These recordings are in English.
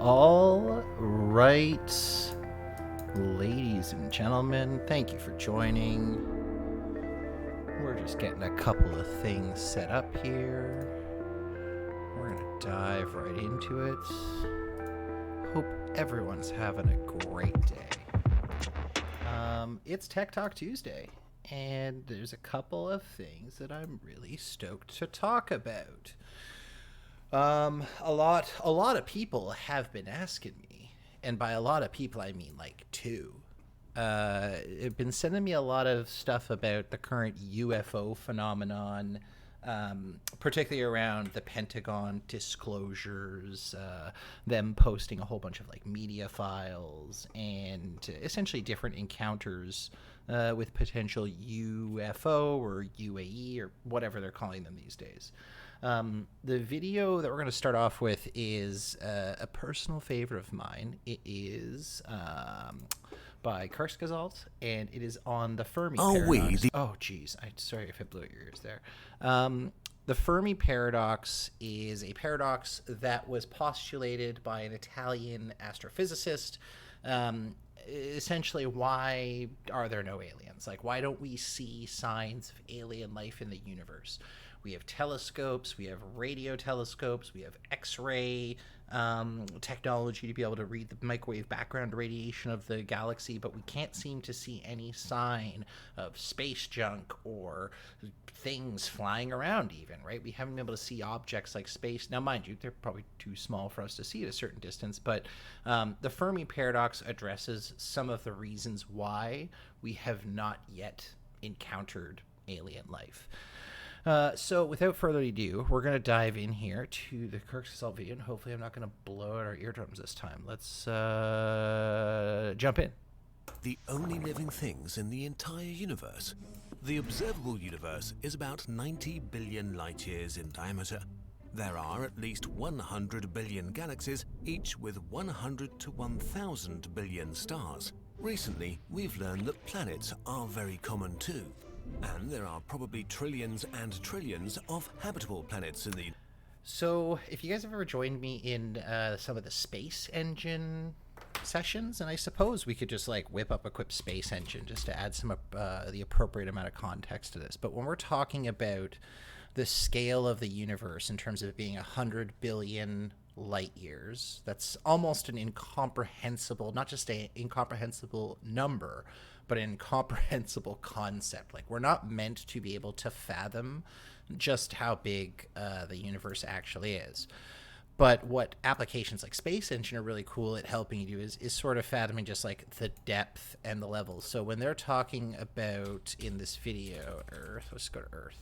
All right, ladies and gentlemen, thank you for joining. We're just getting a couple of things set up here. We're going to dive right into it. Hope everyone's having a great day. It's Tech Talk Tuesday, and there's a couple of things that I'm really stoked to talk about. A lot of people have been asking me, and by a lot of people I mean like two. Have been sending me a lot of stuff about the current UFO phenomenon, particularly around the Pentagon disclosures, them posting a whole bunch of like media files and essentially different encounters with potential UFO or UAE or whatever they're calling them these days. The video that we're going to start off with is a personal favorite of mine. It is by Kurzgesagt, and it is on the Fermi Paradox. Oh, geez. Sorry if I blew out your ears there. The Fermi Paradox is a paradox that was postulated by an Italian astrophysicist. Essentially, why are there no aliens? Like, why don't we see signs of alien life in the universe? We have telescopes, we have radio telescopes, we have X-ray technology to be able to read the microwave background radiation of the galaxy, but we can't seem to see any sign of space junk or things flying around even, right? We haven't been able to see objects like space. Now, mind you, they're probably too small for us to see at a certain distance, but the Fermi Paradox addresses some of the reasons why we have not yet encountered alien life. So without further ado, we're going to dive in here to the Kurzgesagt video, and hopefully I'm not going to blow out our eardrums this time. Let's jump in. The only living things in the entire universe. The observable universe is about 90 billion light years in diameter. There are at least 100 billion galaxies, each with 100 to 1,000 billion stars. Recently, we've learned that planets are very common too. And there are probably trillions and trillions of habitable planets in the... So, if you guys have ever joined me in some of the space engine sessions, and I suppose we could just like whip up a quick space engine just to add some the appropriate amount of context to this. But when we're talking about the scale of the universe in terms of it being 100 billion light years, that's almost an incomprehensible, not just an incomprehensible number, but an incomprehensible concept. Like, we're not meant to be able to fathom just how big the universe actually is. But what applications like Space Engine are really cool at helping you do is sort of fathoming just like the depth and the levels. So when they're talking about in this video, Earth, let's go to Earth.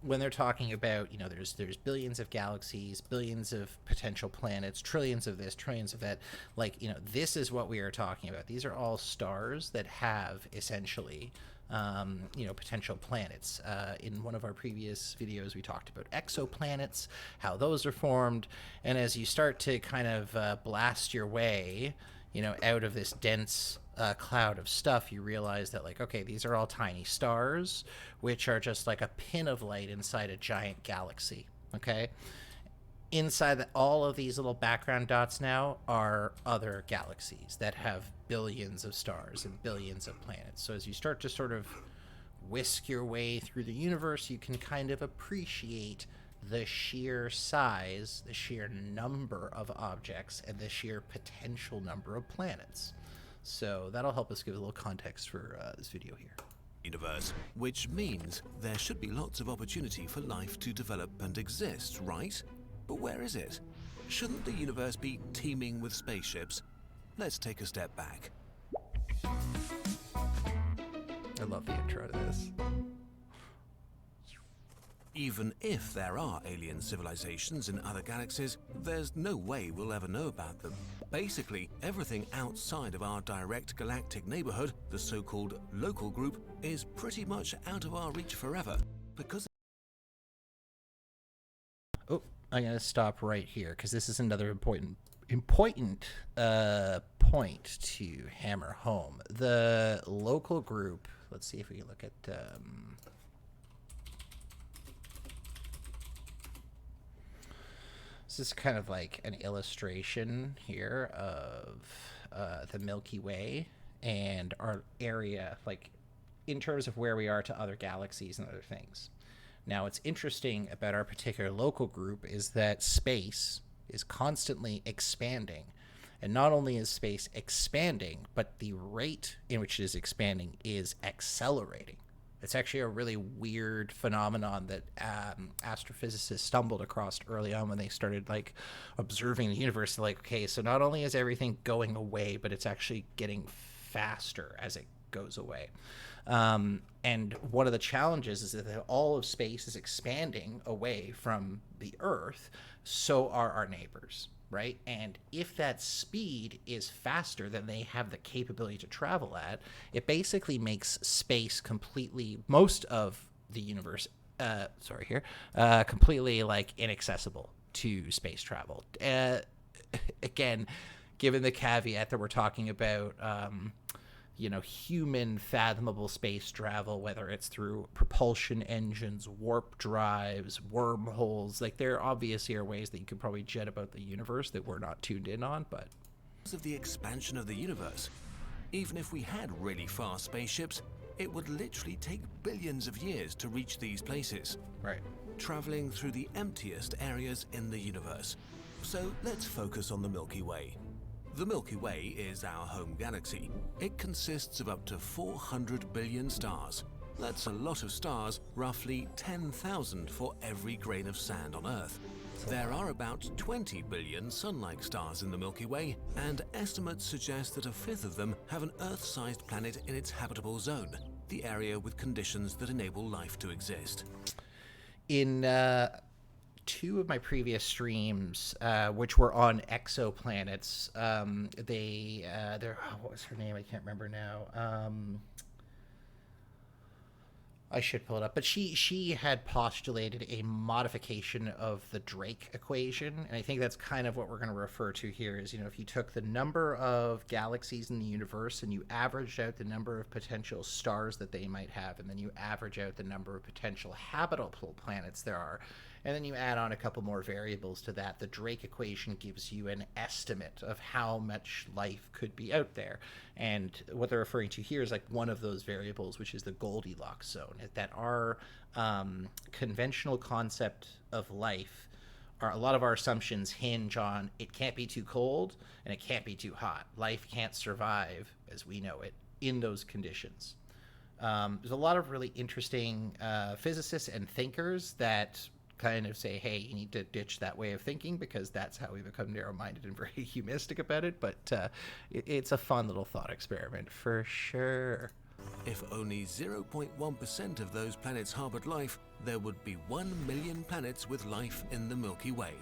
When they're talking about, you know, there's billions of galaxies, billions of potential planets, trillions of this, trillions of that, like, you know, this is what we are talking about. These are all stars that have essentially, you know, potential planets. In one of our previous videos, we talked about exoplanets, how those are formed. And as you start to kind of blast your way, you know, out of this dense cloud of stuff, you realize that, like, okay, these are all tiny stars, which are just like a pin of light inside a giant galaxy. Okay, inside all of these little background dots now are other galaxies that have billions of stars and billions of planets. So as you start to sort of whisk your way through the universe, you can kind of appreciate the sheer size, the sheer number of objects, and the sheer potential number of planets. So that'll help us give a little context for this video here. Universe, which means there should be lots of opportunity for life to develop and exist, right? But where is it? Shouldn't the universe be teeming with spaceships? Let's take a step back. I love the intro to this. Even if there are alien civilizations in other galaxies, there's no way we'll ever know about them. Basically, everything outside of our direct galactic neighborhood, the so-called local group, is pretty much out of our reach forever, because... Oh, I'm going to stop right here, because this is another important point to hammer home. The local group, let's see if we can look at... This is kind of like an illustration here of the Milky Way and our area, like in terms of where we are to other galaxies and other things. Now, what's interesting about our particular local group is that space is constantly expanding. And not only is space expanding, but the rate in which it is expanding is accelerating. It's actually a really weird phenomenon that astrophysicists stumbled across early on when they started like observing the universe. Like, okay, so not only is everything going away, but it's actually getting faster as it goes away. And one of the challenges is that all of space is expanding away from the Earth. So are our neighbors, right? And if that speed is faster than they have the capability to travel at, it basically makes space completely, most of the universe, completely like inaccessible to space travel. Again, given the caveat that we're talking about, human fathomable space travel, whether it's through propulsion engines, warp drives, wormholes, like there obviously are ways that you could probably jet about the universe that we're not tuned in on, but Because of the expansion of the universe, even if we had really fast spaceships, it would literally take billions of years to reach these places. right. Traveling through the emptiest areas in the universe. So let's focus on the Milky Way. The Milky Way is our home galaxy. It consists of up to 400 billion stars. That's a lot of stars, roughly 10,000 for every grain of sand on Earth. There are about 20 billion Sun-like stars in the Milky Way, and estimates suggest that a fifth of them have an Earth-sized planet in its habitable zone, the area with conditions that enable life to exist. In two of my previous streams, which were on exoplanets, what was her name? I can't remember now. I should pull it up, but she had postulated a modification of the Drake equation, and I think that's kind of what we're going to refer to here. Is if you took the number of galaxies in the universe and you averaged out the number of potential stars that they might have, and then you average out the number of potential habitable planets there are, and then you add on a couple more variables to that, the Drake equation gives you an estimate of how much life could be out there. And what they're referring to here is like one of those variables, which is the Goldilocks zone, that our conventional concept of life, a lot of our assumptions hinge on it can't be too cold and it can't be too hot. Life can't survive, as we know it, in those conditions. There's a lot of really interesting physicists and thinkers that kind of say, hey, you need to ditch that way of thinking because that's how we become narrow-minded and very humanistic about it. But it's a fun little thought experiment for sure. If only 0.1% of those planets harbored life, there would be 1 million planets with life in the Milky Way.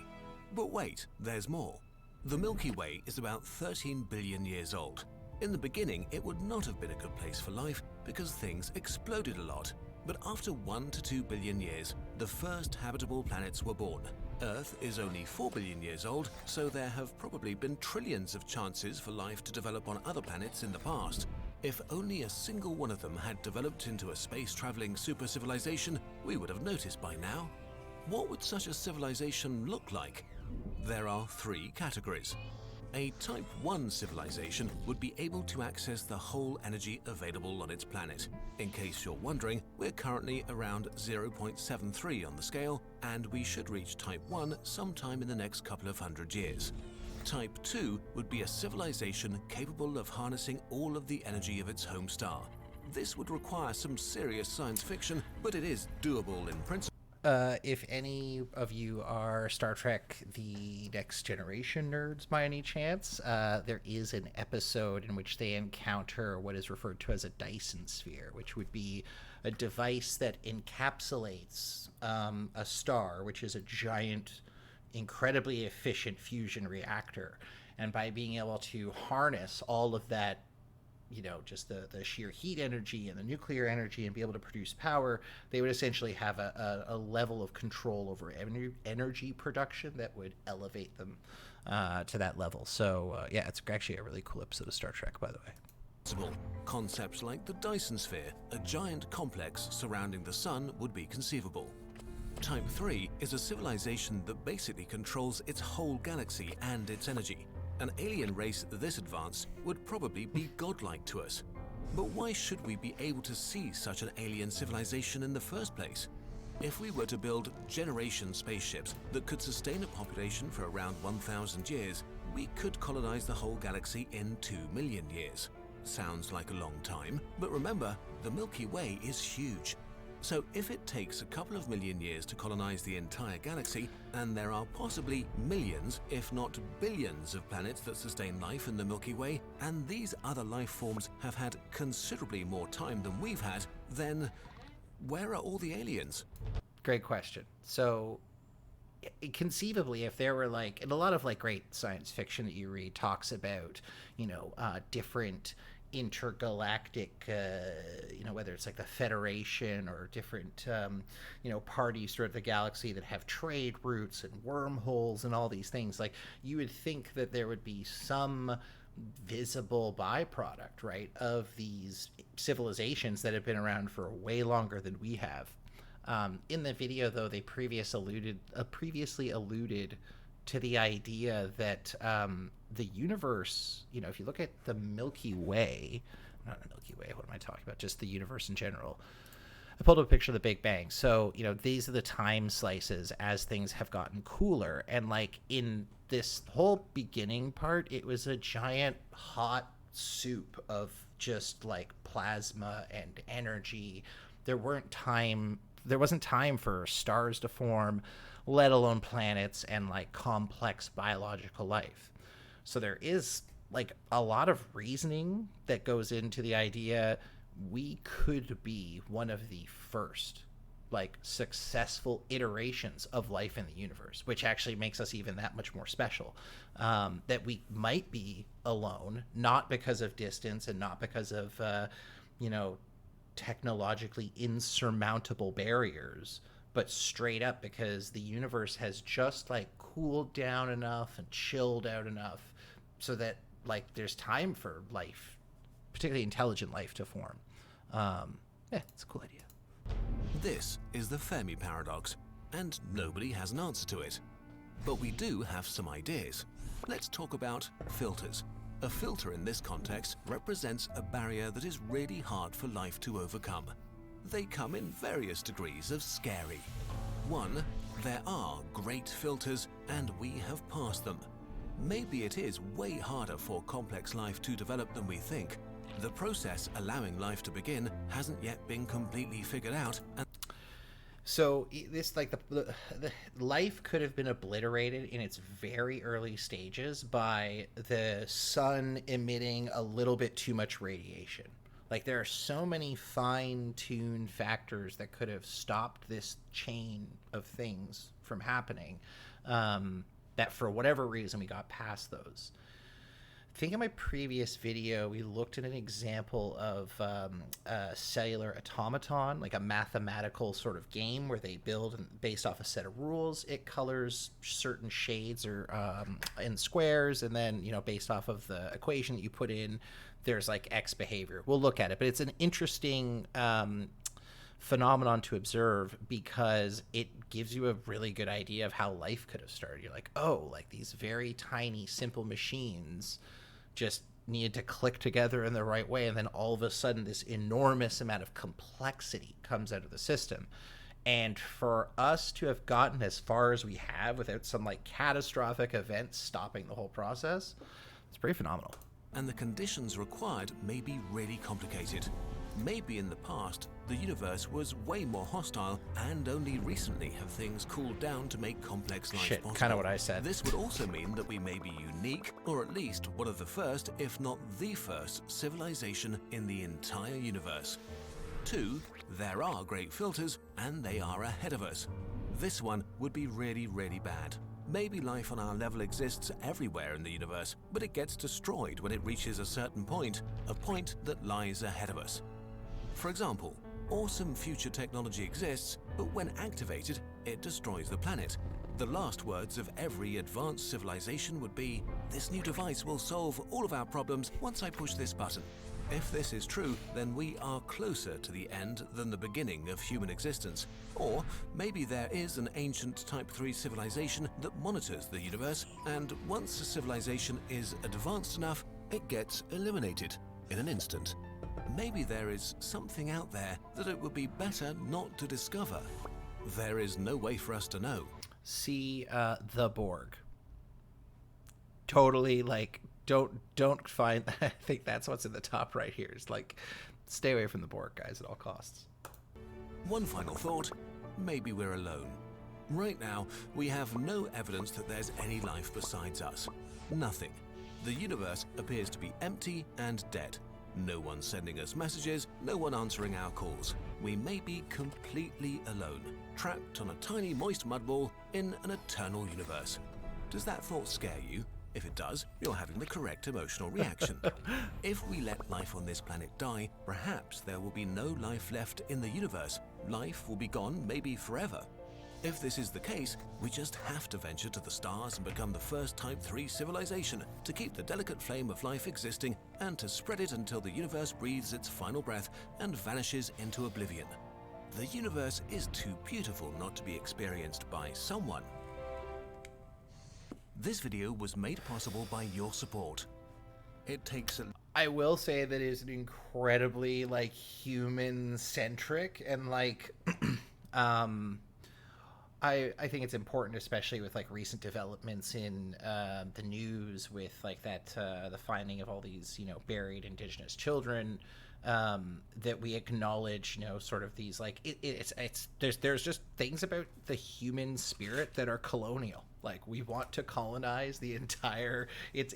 But wait, there's more. The Milky Way is about 13 billion years old. In the beginning, it would not have been a good place for life because things exploded a lot. But after 1 to 2 billion years, the first habitable planets were born. Earth is only 4 billion years old, so there have probably been trillions of chances for life to develop on other planets in the past. If only a single one of them had developed into a space-traveling super-civilization, we would have noticed by now. What would such a civilization look like? There are 3 categories. A Type 1 civilization would be able to access the whole energy available on its planet. In case you're wondering, we're currently around 0.73 on the scale, and we should reach Type 1 sometime in the next couple of hundred years. Type 2 would be a civilization capable of harnessing all of the energy of its home star. This would require some serious science fiction, but it is doable in principle. If any of you are Star Trek The Next Generation nerds by any chance, there is an episode in which they encounter what is referred to as a Dyson sphere, which would be a device that encapsulates a star, which is a giant, incredibly efficient fusion reactor. And by being able to harness all of that, just the sheer heat energy and the nuclear energy and be able to produce power, they would essentially have a level of control over energy production that would elevate them to that level. So, it's actually a really cool episode of Star Trek, by the way. Concepts like the Dyson sphere, a giant complex surrounding the sun, would be conceivable. Type 3 is a civilization that basically controls its whole galaxy and its energy. An alien race this advanced would probably be godlike to us. But why should we be able to see such an alien civilization in the first place? If we were to build generation spaceships that could sustain a population for around 1,000 years, we could colonize the whole galaxy in 2 million years. Sounds like a long time, but remember, the Milky Way is huge. So if it takes a couple of million years to colonize the entire galaxy, and there are possibly millions, if not billions of planets that sustain life in the Milky Way, and these other life forms have had considerably more time than we've had, then where are all the aliens? Great question. So conceivably, if there were like, and a lot of like great science fiction that you read talks about, different intergalactic, whether it's like the Federation or different, parties throughout the galaxy that have trade routes and wormholes and all these things. Like, you would think that there would be some visible byproduct, right, of these civilizations that have been around for way longer than we have. In the video, though, they previously alluded to the idea that the universe, if you look at the Milky Way, not the Milky Way, what am I talking about? Just the universe in general. I pulled up a picture of the Big Bang. So, these are the time slices as things have gotten cooler. And like in this whole beginning part, it was a giant hot soup of just like plasma and energy. There wasn't time for stars to form, let alone planets and like complex biological life. So there is like a lot of reasoning that goes into the idea we could be one of the first like successful iterations of life in the universe, which actually makes us even that much more special. That we might be alone, not because of distance and not because of, technologically insurmountable barriers, but straight up because the universe has just like cooled down enough and chilled out enough so that like there's time for life, particularly intelligent life, to form. It's a cool idea. This is the Fermi Paradox, and nobody has an answer to it. But we do have some ideas. Let's talk about filters. A filter in this context represents a barrier that is really hard for life to overcome. They come in various degrees of scary. 1. There are great filters, and we have passed them. Maybe it is way harder for complex life to develop than we think. The process allowing life to begin hasn't yet been completely figured out. So this, like, the life could have been obliterated in its very early stages by the sun emitting a little bit too much radiation. Like, there are so many fine-tuned factors that could have stopped this chain of things from happening, that for whatever reason we got past those. I think in my previous video, we looked at an example of a cellular automaton, like a mathematical sort of game where they build based off a set of rules. It colors certain shades or in squares, and then, based off of the equation that you put in, there's like X behavior. We'll look at it, but it's an interesting phenomenon to observe because it gives you a really good idea of how life could have started. You're like, oh, like these very tiny, simple machines just needed to click together in the right way, and then all of a sudden this enormous amount of complexity comes out of the system. And for us to have gotten as far as we have without some like catastrophic event stopping the whole process, it's pretty phenomenal. And the conditions required may be really complicated. Maybe in the past, the universe was way more hostile, and only recently have things cooled down to make complex life possible. Kind of what I said. This would also mean that we may be unique, or at least one of the first, if not the first, civilization in the entire universe. 2, there are great filters, and they are ahead of us. This one would be really, really bad. Maybe life on our level exists everywhere in the universe, but it gets destroyed when it reaches a certain point, a point that lies ahead of us. For example, awesome future technology exists, but when activated, it destroys the planet. The last words of every advanced civilization would be, "This new device will solve all of our problems once I push this button." If this is true, then we are closer to the end than the beginning of human existence. Or maybe there is an ancient Type 3 civilization that monitors the universe, and once a civilization is advanced enough, it gets eliminated in an instant. Maybe there is something out there that it would be better not to discover. There is no way for us to know. See, the Borg. Totally, like, don't find. I think that's what's in the top right here. It's like, stay away from the Borg, guys, at all costs. One final thought, maybe we're alone. Right now, we have no evidence that there's any life besides us. Nothing. The universe appears to be empty and dead. No one sending us messages, no one answering our calls. We may be completely alone, trapped on a tiny moist mud ball in an eternal universe. Does that thought scare you? If it does, you're having the correct emotional reaction. If we let life on this planet die, perhaps there will be no life left in the universe. Life will be gone, maybe forever. If this is the case, we just have to venture to the stars and become the first Type 3 civilization to keep the delicate flame of life existing and to spread it until the universe breathes its final breath and vanishes into oblivion. The universe is too beautiful not to be experienced by someone. This video was made possible by your support. It takes I will say that it is an incredibly, like, human-centric and, like, I think it's important, especially with, like, recent developments in the news with, like, that the finding of all these, you know, buried Indigenous children, that we acknowledge, you know, sort of these, like, there's just things about the human spirit that are colonial. Like, we want to colonize the entire, it's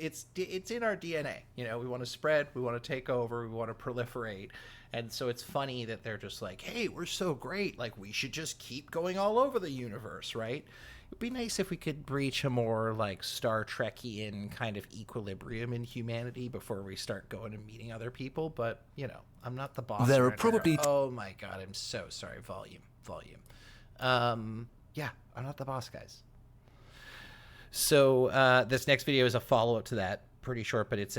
in our DNA, you know, we want to spread, we want to take over, we want to proliferate. And so it's funny that they're just like, hey, we're so great, like, we should just keep going all over the universe, right? It'd be nice if we could reach a more, like, Star Trekian kind of equilibrium in humanity before we start going and meeting other people, but, you know, I'm not the boss. There are probably... Oh my god, I'm so sorry. Volume. Yeah, I'm not the boss, guys. So this next video is a follow-up to that. Pretty short, but it's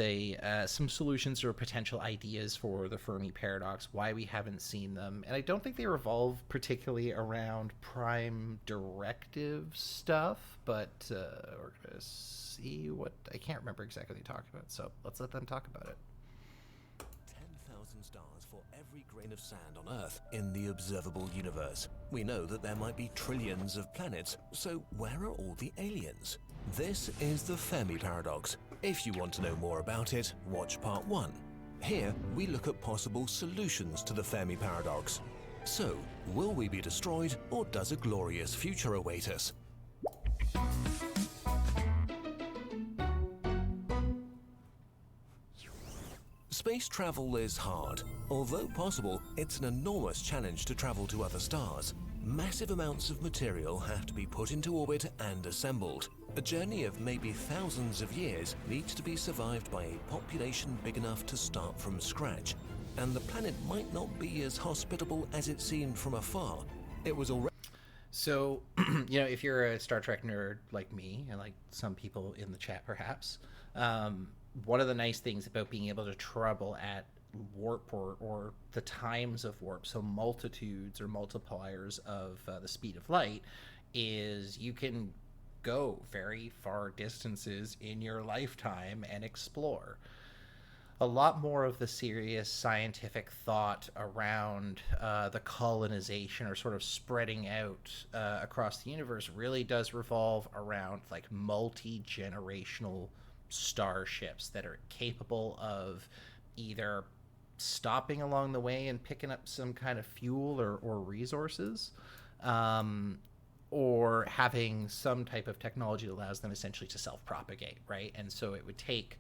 some solutions or potential ideas for the Fermi Paradox, why we haven't seen them. And I don't think they revolve particularly around prime directive stuff, but we're going to see what... I can't remember exactly what they talk about, so let's let them talk about it. 10,000 stars for every grain of sand on Earth in the observable universe. We know that there might be trillions of planets, so where are all the aliens? This is the Fermi Paradox. If you want to know more about it, watch part 1. Here, we look at possible solutions to the Fermi Paradox. So, will we be destroyed, or does a glorious future await us? Space travel is hard. Although possible, it's an enormous challenge to travel to other stars. Massive amounts of material have to be put into orbit and assembled. A journey of maybe thousands of years needs to be survived by a population big enough to start from scratch. And the planet might not be as hospitable as it seemed from afar. It was already... So, you know, if you're a Star Trek nerd like me, and like some people in the chat perhaps, one of the nice things about being able to travel at warp or the times of warp, so multitudes or multipliers of the speed of light, is you can go very far distances in your lifetime and explore. A lot more of the serious scientific thought around the colonization or sort of spreading out across the universe really does revolve around like multi-generational starships that are capable of either stopping along the way and picking up some kind of fuel or resources, or having some type of technology that allows them essentially to self-propagate, right? And so it would take,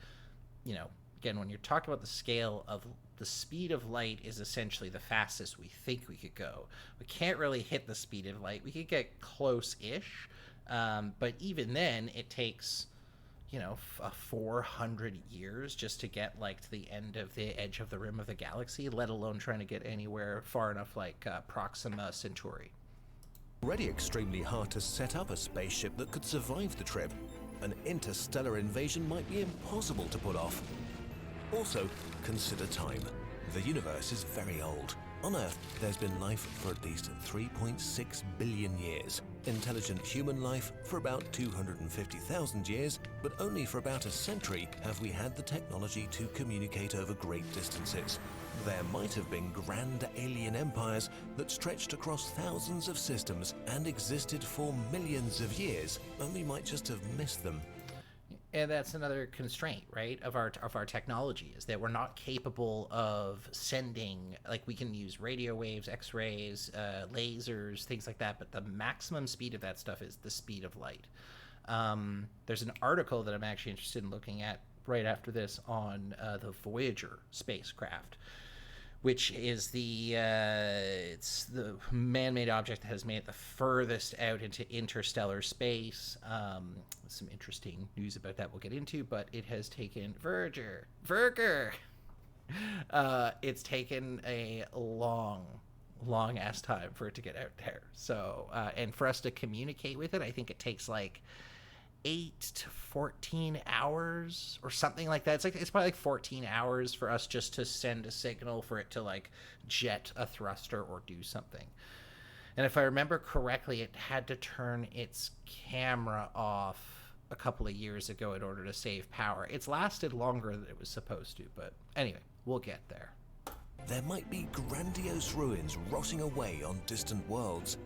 you know, again, when you're talking about the scale of the speed of light is essentially the fastest we think we could go. We can't really hit the speed of light. We could get close-ish, but even then it takes, you know, 400 years just to get like to the end of the edge of the rim of the galaxy, let alone trying to get anywhere far enough like Proxima Centauri. Already extremely hard to set up a spaceship that could survive the trip. An interstellar invasion might be impossible to pull off. Also, consider time. The universe is very old. On Earth, there's been life for at least 3.6 billion years. Intelligent human life for about 250,000 years, but only for about a century have we had the technology to communicate over great distances. There might have been grand alien empires that stretched across thousands of systems and existed for millions of years, and we might just have missed them. And that's another constraint, right, of our technology, is that we're not capable of sending, like, we can use radio waves, X-rays, lasers, things like that, but the maximum speed of that stuff is the speed of light. There's an article that I'm actually interested in looking at right after this on the Voyager spacecraft, which is it's the man-made object that has made it the furthest out into interstellar space. Some interesting news about that we'll get into, but it has taken Verger. It's taken a long ass time for it to get out there. So, and for us to communicate with it, I think it takes like 8 to 14 hours or something like that. It's probably like 14 hours for us just to send a signal for it to like jet a thruster or do something. And if I remember correctly, it had to turn its camera off a couple of years ago in order to save power. It's lasted longer than it was supposed to, but anyway, we'll get there. There might be grandiose ruins rotting away on distant worlds.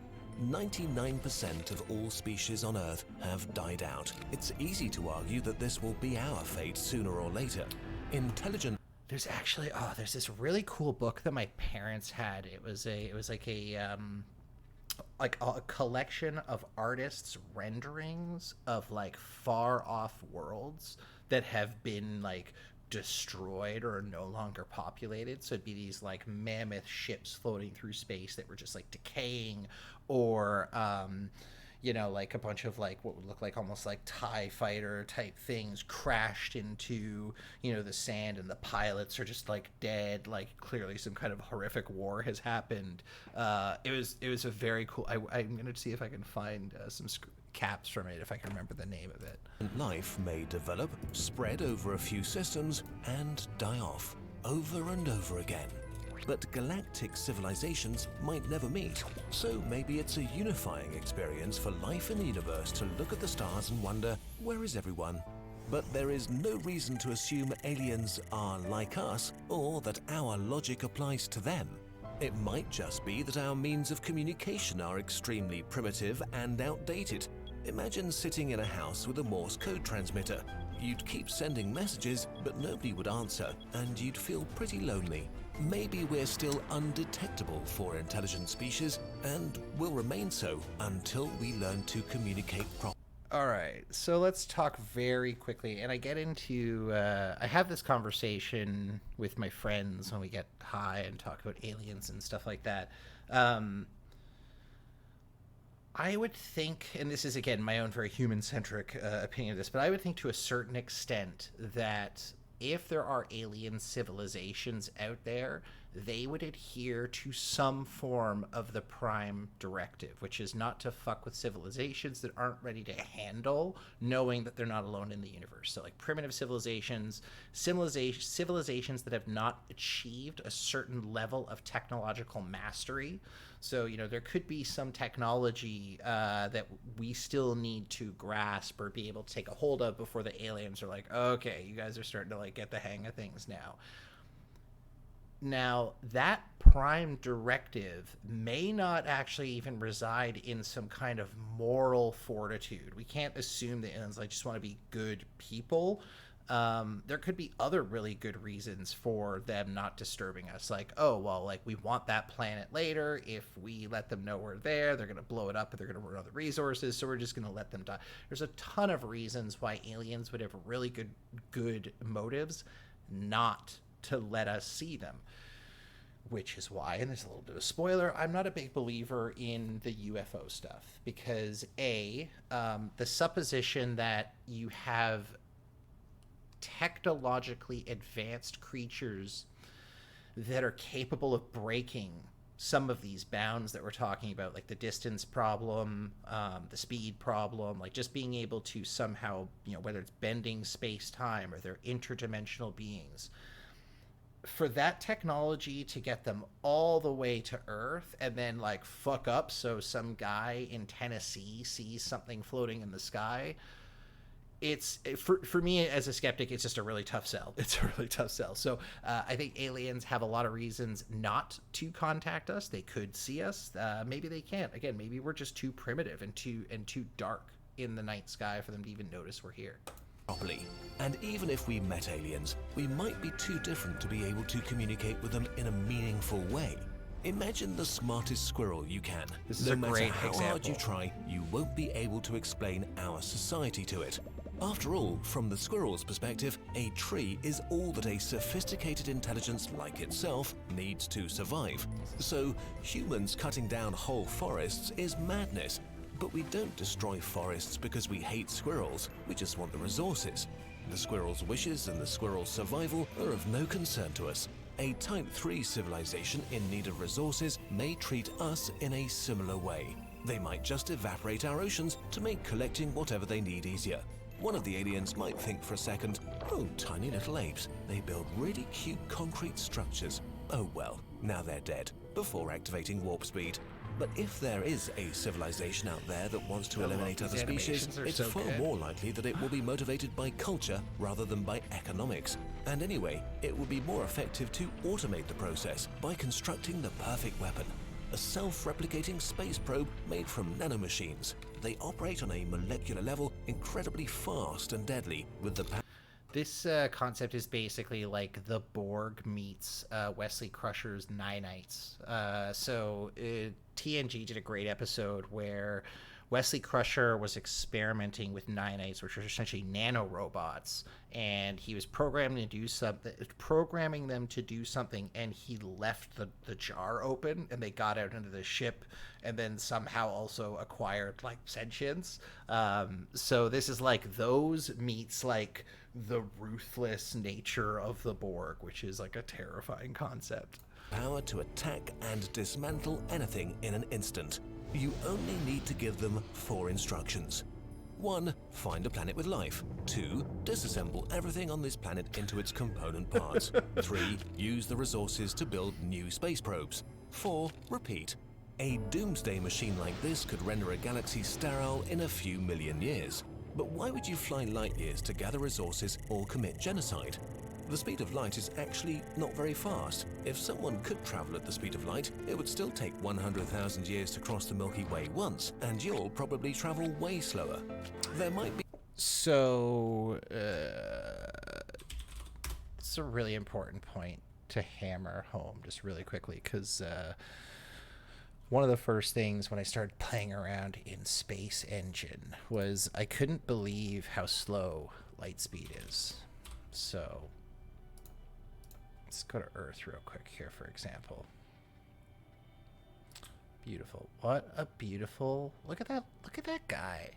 99% of all species on Earth have died out. It's easy to argue that this will be our fate sooner or later. Intelligent. There's actually there's this really cool book that my parents had. It was like a collection of artists' renderings of like far off worlds that have been like destroyed or no longer populated. So it'd be these like mammoth ships floating through space that were just like decaying, or like a bunch of like what would look like almost like TIE fighter type things crashed into the sand, and the pilots are just like dead, like clearly some kind of horrific war has happened. It was a very cool. I'm gonna see if I can find some caps from it, if I can remember the name of it. Life may develop, spread over a few systems, and die off over and over again. But galactic civilizations might never meet, so maybe it's a unifying experience for life in the universe to look at the stars and wonder, where is everyone? But there is no reason to assume aliens are like us, or that our logic applies to them. It might just be that our means of communication are extremely primitive and outdated. Imagine sitting in a house with a Morse code transmitter. You'd keep sending messages, but nobody would answer, and you'd feel pretty lonely. Maybe we're still undetectable for intelligent species, and will remain so until we learn to communicate properly. All right, so let's talk very quickly, and I get into I have this conversation with my friends when we get high and talk about aliens and stuff like that. I would think, and this is again my own very human-centric opinion of this, but I would think to a certain extent that if there are alien civilizations out there, they would adhere to some form of the Prime Directive, which is not to fuck with civilizations that aren't ready to handle knowing that they're not alone in the universe. So like primitive civilizations that have not achieved a certain level of technological mastery. So, there could be some technology that we still need to grasp or be able to take a hold of before the aliens are like, okay, you guys are starting to like get the hang of things now. Now, that Prime Directive may not actually even reside in some kind of moral fortitude. We can't assume the aliens like just want to be good people. There could be other really good reasons for them not disturbing us. Like, oh, well, like we want that planet later. If we let them know we're there, they're going to blow it up and they're going to run out of resources. So we're just going to let them die. There's a ton of reasons why aliens would have really good motives not to let us see them. Which is why, and there's a little bit of a spoiler, I'm not a big believer in the UFO stuff. Because the supposition that you have technologically advanced creatures that are capable of breaking some of these bounds that we're talking about, like the distance problem, the speed problem, like just being able to somehow, whether it's bending space-time or they're interdimensional beings, for that technology to get them all the way to Earth and then like fuck up so some guy in Tennessee sees something floating in the sky, it's for me as a skeptic, it's just a really tough sell. It's a really tough sell. So I think aliens have a lot of reasons not to contact us. They could see us. Maybe they can't. Again, maybe we're just too primitive and too dark in the night sky for them to even notice we're here. Properly. And even if we met aliens, we might be too different to be able to communicate with them in a meaningful way. Imagine the smartest squirrel you can. This is no a matter great how example. hard you try, you won't be able to explain our society to it. After all, from the squirrel's perspective, a tree is all that a sophisticated intelligence like itself needs to survive. So, humans cutting down whole forests is madness. But we don't destroy forests because we hate squirrels, we just want the resources. The squirrel's wishes and the squirrel's survival are of no concern to us. A Type 3 civilization in need of resources may treat us in a similar way. They might just evaporate our oceans to make collecting whatever they need easier. One of the aliens might think for a second, oh, tiny little apes, they build really cute concrete structures. Oh well, now they're dead, before activating warp speed. But if there is a civilization out there that wants to eliminate other species, it's far more likely that it will be motivated by culture rather than by economics. And anyway, it would be more effective to automate the process by constructing the perfect weapon. A self-replicating space probe made from nanomachines. They operate on a molecular level incredibly fast and deadly with the This concept is basically like the Borg meets Wesley Crusher's nanites. TNG did a great episode where Wesley Crusher was experimenting with nanites, which are essentially nanorobots, and he was programming them to do something, and he left the jar open, and they got out into the ship, and then somehow also acquired like sentience. So this is like those meets like the ruthless nature of the Borg, which is like a terrifying concept. Power to attack and dismantle anything in an instant. You only need to give them 4 instructions. 1. Find a planet with life. 2. Disassemble everything on this planet into its component parts. 3. Use the resources to build new space probes. 4. Repeat. A doomsday machine like this could render a galaxy sterile in a few million years. But why would you fly light years to gather resources or commit genocide? The speed of light is actually not very fast. If someone could travel at the speed of light, it would still take 100,000 years to cross the Milky Way once, and you'll probably travel way slower. There might be... So, it's a really important point to hammer home just really quickly, because one of the first things when I started playing around in Space Engine was I couldn't believe how slow light speed is. So let's go to Earth real quick here, for example. Beautiful. What a beautiful... Look at that. Look at that guy.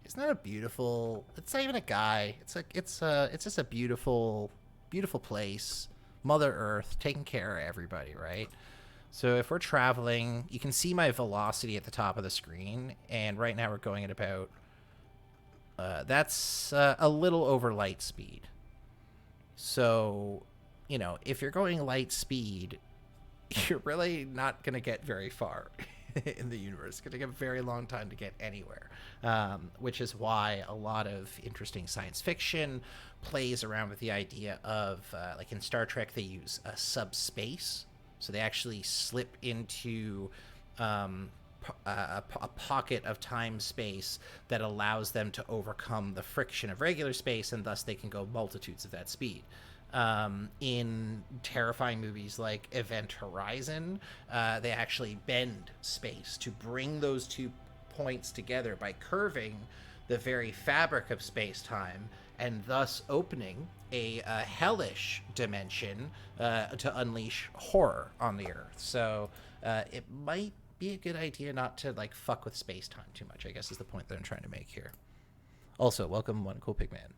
Isn't that a beautiful... It's not even a guy. It's like it's just a beautiful, beautiful place. Mother Earth taking care of everybody, right? So if we're traveling, you can see my velocity at the top of the screen, and right now we're going at about... that's a little over light speed. So, you know, if you're going light speed, you're really not going to get very far in the universe. It's going to take a very long time to get anywhere, which is why a lot of interesting science fiction plays around with the idea of, like in Star Trek, they use a subspace. So they actually slip into a pocket of time-space that allows them to overcome the friction of regular space, and thus they can go multitudes of that speed. In terrifying movies like Event Horizon, they actually bend space to bring those 2 points together by curving the very fabric of space-time, and thus opening a hellish dimension to unleash horror on the Earth. So it might be a good idea not to like fuck with space-time too much, I guess, is the point that I'm trying to make here. Also, welcome One Cool Pig Man.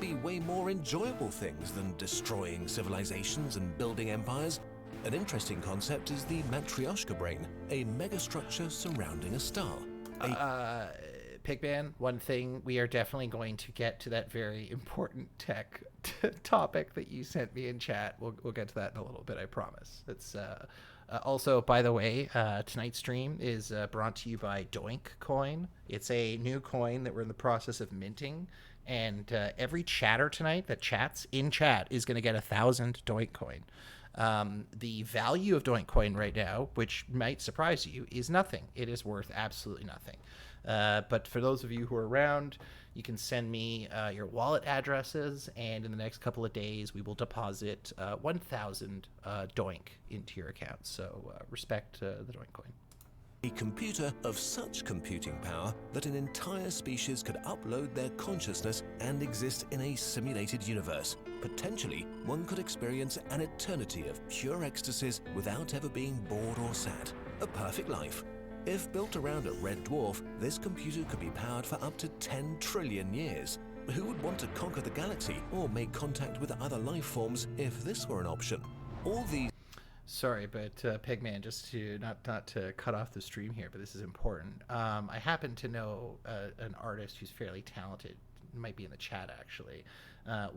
Be way more enjoyable things than destroying civilizations and building empires. An interesting concept is the Matryoshka brain, a megastructure surrounding a star. Pigman, one thing, we are definitely going to get to that very important tech topic that you sent me in chat. We'll get to that in a little bit, I promise. It's also, by the way, tonight's stream is brought to you by Doink Coin. It's a new coin that we're in the process of minting, and every chatter tonight that chats in chat is going to get 1,000 Doink Coin. The value of Doink Coin right now, which might surprise you, is nothing. It is worth absolutely nothing. But for those of you who are around, you can send me your wallet addresses, and in the next couple of days, we will deposit 1,000 Doink into your account. So respect the Doink Coin. A computer of such computing power that an entire species could upload their consciousness and exist in a simulated universe. Potentially, one could experience an eternity of pure ecstasies without ever being bored or sad. A perfect life. If built around a red dwarf, this computer could be powered for up to 10 trillion years. Who would want to conquer the galaxy or make contact with other life forms if this were an option? All these... Sorry, but Pigman, just to not to cut off the stream here, but this is important. I happen to know an artist who's fairly talented. Might be in the chat actually.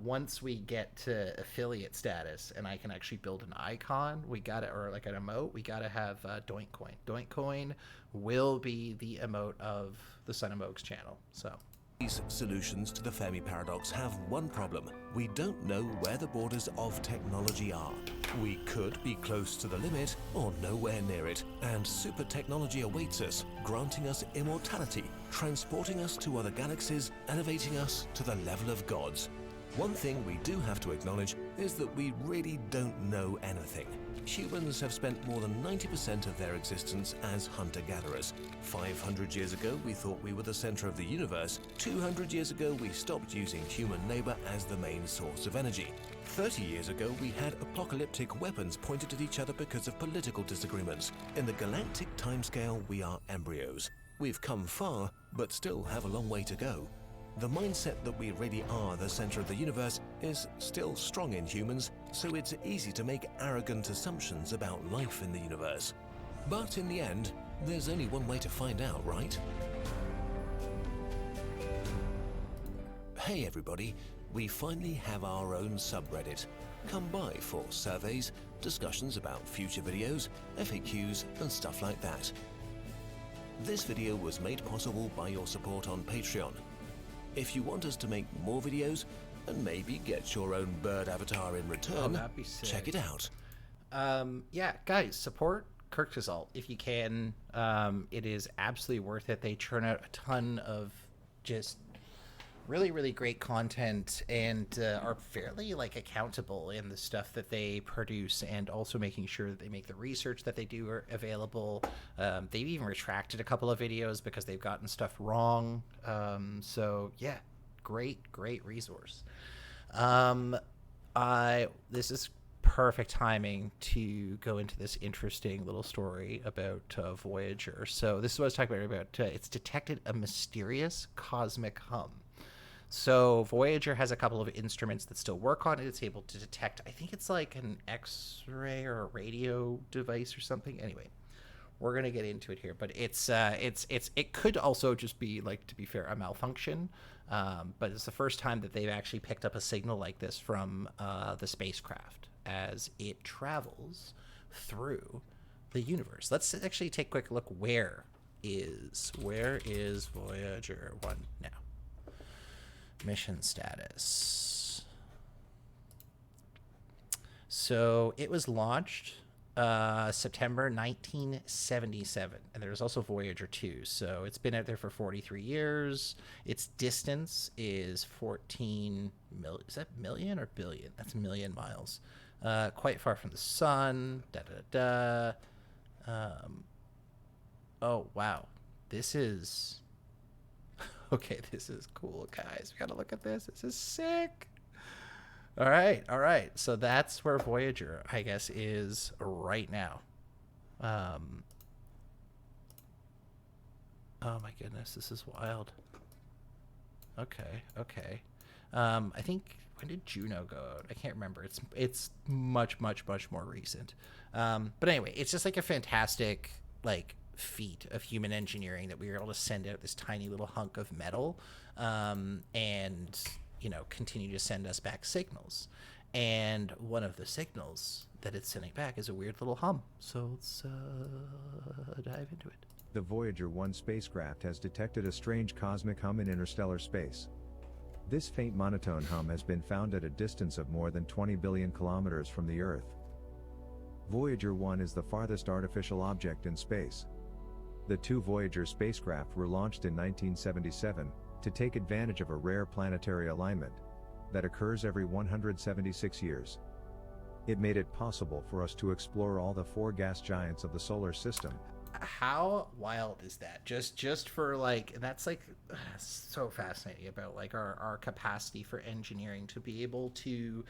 Once we get to affiliate status and I can actually build an icon, or like an emote, we gotta have Doink Coin. Doink Coin will be the emote of the Son of Mogs channel. So. These solutions to the Fermi Paradox have one problem. We don't know where the borders of technology are. We could be close to the limit or nowhere near it, and super technology awaits us, granting us immortality, transporting us to other galaxies, elevating us to the level of gods. One thing we do have to acknowledge is that we really don't know anything. Humans have spent more than 90% of their existence as hunter-gatherers. 500 years ago, we thought we were the center of the universe. 200 years ago, we stopped using human labor as the main source of energy. 30 years ago, we had apocalyptic weapons pointed at each other because of political disagreements. In the galactic timescale, we are embryos. We've come far, but still have a long way to go. The mindset that we really are the center of the universe is still strong in humans, so it's easy to make arrogant assumptions about life in the universe. But in the end, there's only one way to find out, right? Hey everybody, we finally have our own subreddit. Come by for surveys, discussions about future videos, FAQs, and stuff like that. This video was made possible by your support on Patreon. If you want us to make more videos and maybe get your own bird avatar in return, that'd be sick. Check it out. Yeah, guys, support Kirkgazalt if you can. It is absolutely worth it. They churn out a ton of just really, really great content and are fairly accountable in the stuff that they produce, and also making sure that they make the research that they do available. They've even retracted a couple of videos because they've gotten stuff wrong. So yeah, great resource. This is perfect timing to go into this interesting little story about Voyager. So this is what I was talking about. It's detected a mysterious cosmic hum. So Voyager has a couple of instruments that still work on it. It's able to detect, I think it's like an X-ray or a radio device or something. Anyway, we're going to get into it here, but it could also just be, to be fair, a malfunction. But it's the first time that they've actually picked up a signal like this from the spacecraft as it travels through the universe. Let's actually take a quick look. Where is Voyager 1 now? Mission status. So it was launched September 1977, and there's also Voyager 2. So it's been out there for 43 years. Its distance is 14 million. Is that million or billion? That's a million miles. Quite far from the sun. Oh wow, this is. Okay, this is cool, guys. We gotta look at this. This is sick. All right. So that's where Voyager, I guess, is right now. Oh my goodness, this is wild. Okay. I think, when did Juno go out? I can't remember. It's much more recent. But anyway, it's just a fantastic feat of human engineering that we were able to send out this tiny little hunk of metal, and continue to send us back signals. And one of the signals that it's sending back is a weird little hum. So let's dive into it. The Voyager 1 spacecraft has detected a strange cosmic hum in interstellar space. This faint monotone hum has been found at a distance of more than 20 billion kilometers from the Earth. Voyager 1 is the farthest artificial object in space. The two Voyager spacecraft were launched in 1977 to take advantage of a rare planetary alignment that occurs every 176 years. It made it possible for us to explore all the four gas giants of the solar system. How wild is that? Just for like, that's like so fascinating about like our capacity for engineering to be able to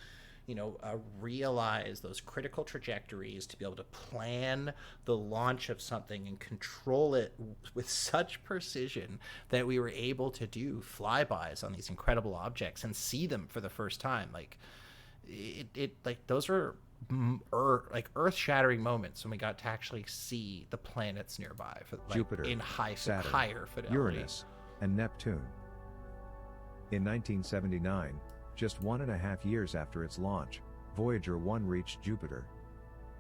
realize those critical trajectories, to be able to plan the launch of something and control it with such precision that we were able to do flybys on these incredible objects and see them for the first time. Like it like those are like earth-shattering moments when we got to actually see the planets nearby, Jupiter, in Saturn, higher fidelity. Uranus, and Neptune. In 1979, just 1.5 years after its launch, Voyager 1 reached Jupiter.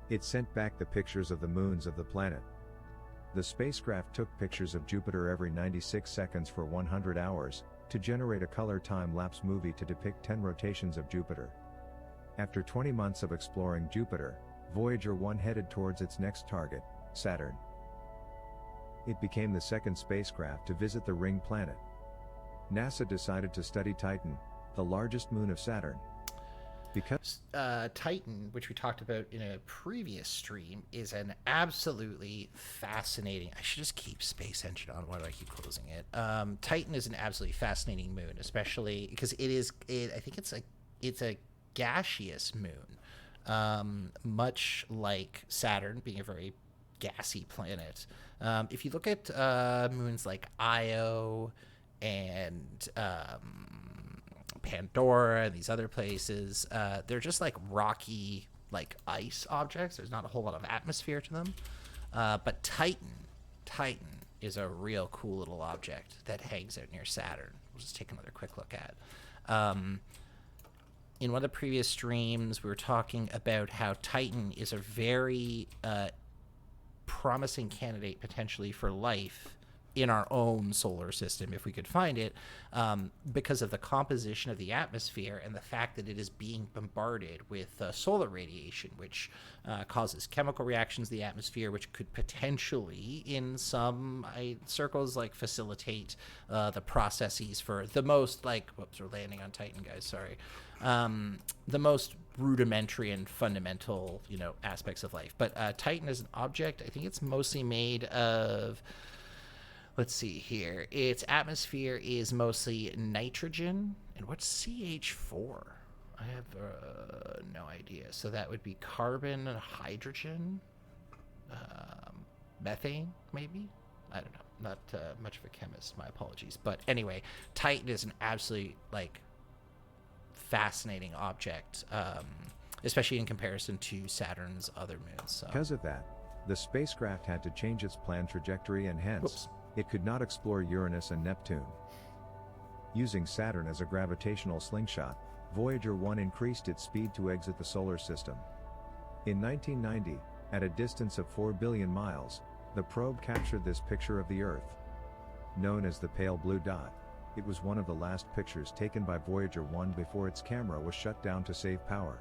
It sent back the pictures of the moons of the planet. The spacecraft took pictures of Jupiter every 96 seconds for 100 hours, to generate a color time-lapse movie to depict 10 rotations of Jupiter. After 20 months of exploring Jupiter, Voyager 1 headed towards its next target, Saturn. It became the second spacecraft to visit the ring planet. NASA decided to study Titan, the largest moon of Saturn. Because Titan, which we talked about in a previous stream, is an absolutely fascinating... I should just keep Space Engine on. Why do I keep closing it? Titan is an absolutely fascinating moon, especially because I think it's a gaseous moon, much like Saturn being a very gassy planet. If you look at moons like Io and Pandora and these other places, they're just like rocky, like ice objects. There's not a whole lot of atmosphere to them. But Titan is a real cool little object that hangs out near Saturn. We'll just take another quick look at. In one of the previous streams, we were talking about how Titan is a very promising candidate potentially for life in our own solar system, if we could find it, because of the composition of the atmosphere and the fact that it is being bombarded with solar radiation, which causes chemical reactions in the atmosphere, which could potentially, in some circles, like facilitate the processes for the most, like, whoops, we're landing on Titan, guys, sorry, the most rudimentary and fundamental, aspects of life. But Titan is an object, I think it's mostly made of... Let's see here. Its atmosphere is mostly nitrogen. And what's CH4? I have no idea. So that would be carbon, hydrogen, methane, maybe? I don't know. Not much of a chemist. My apologies. But anyway, Titan is an absolutely, fascinating object, especially in comparison to Saturn's other moons. So. Because of that, the spacecraft had to change its planned trajectory and hence... Whoops. It could not explore Uranus and Neptune. Using Saturn as a gravitational slingshot, Voyager 1 increased its speed to exit the solar system. In 1990, at a distance of 4 billion miles, the probe captured this picture of the Earth. Known as the pale blue dot, it was one of the last pictures taken by Voyager 1 before its camera was shut down to save power.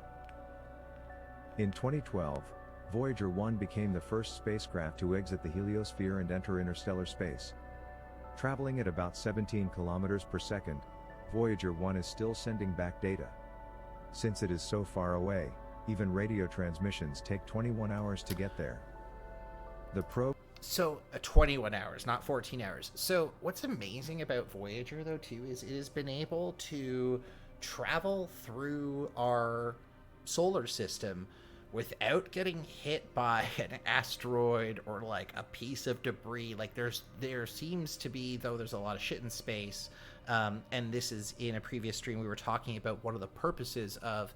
In 2012, Voyager 1 became the first spacecraft to exit the heliosphere and enter interstellar space. Traveling at about 17 kilometers per second, Voyager 1 is still sending back data. Since it is so far away, even radio transmissions take 21 hours to get there. The probe... So 21 hours, not 14 hours. So what's amazing about Voyager, though, too, is it has been able to travel through our solar system without getting hit by an asteroid or a piece of debris. There seems to be, though there's a lot of shit in space, and this is in a previous stream we were talking about one of the purposes of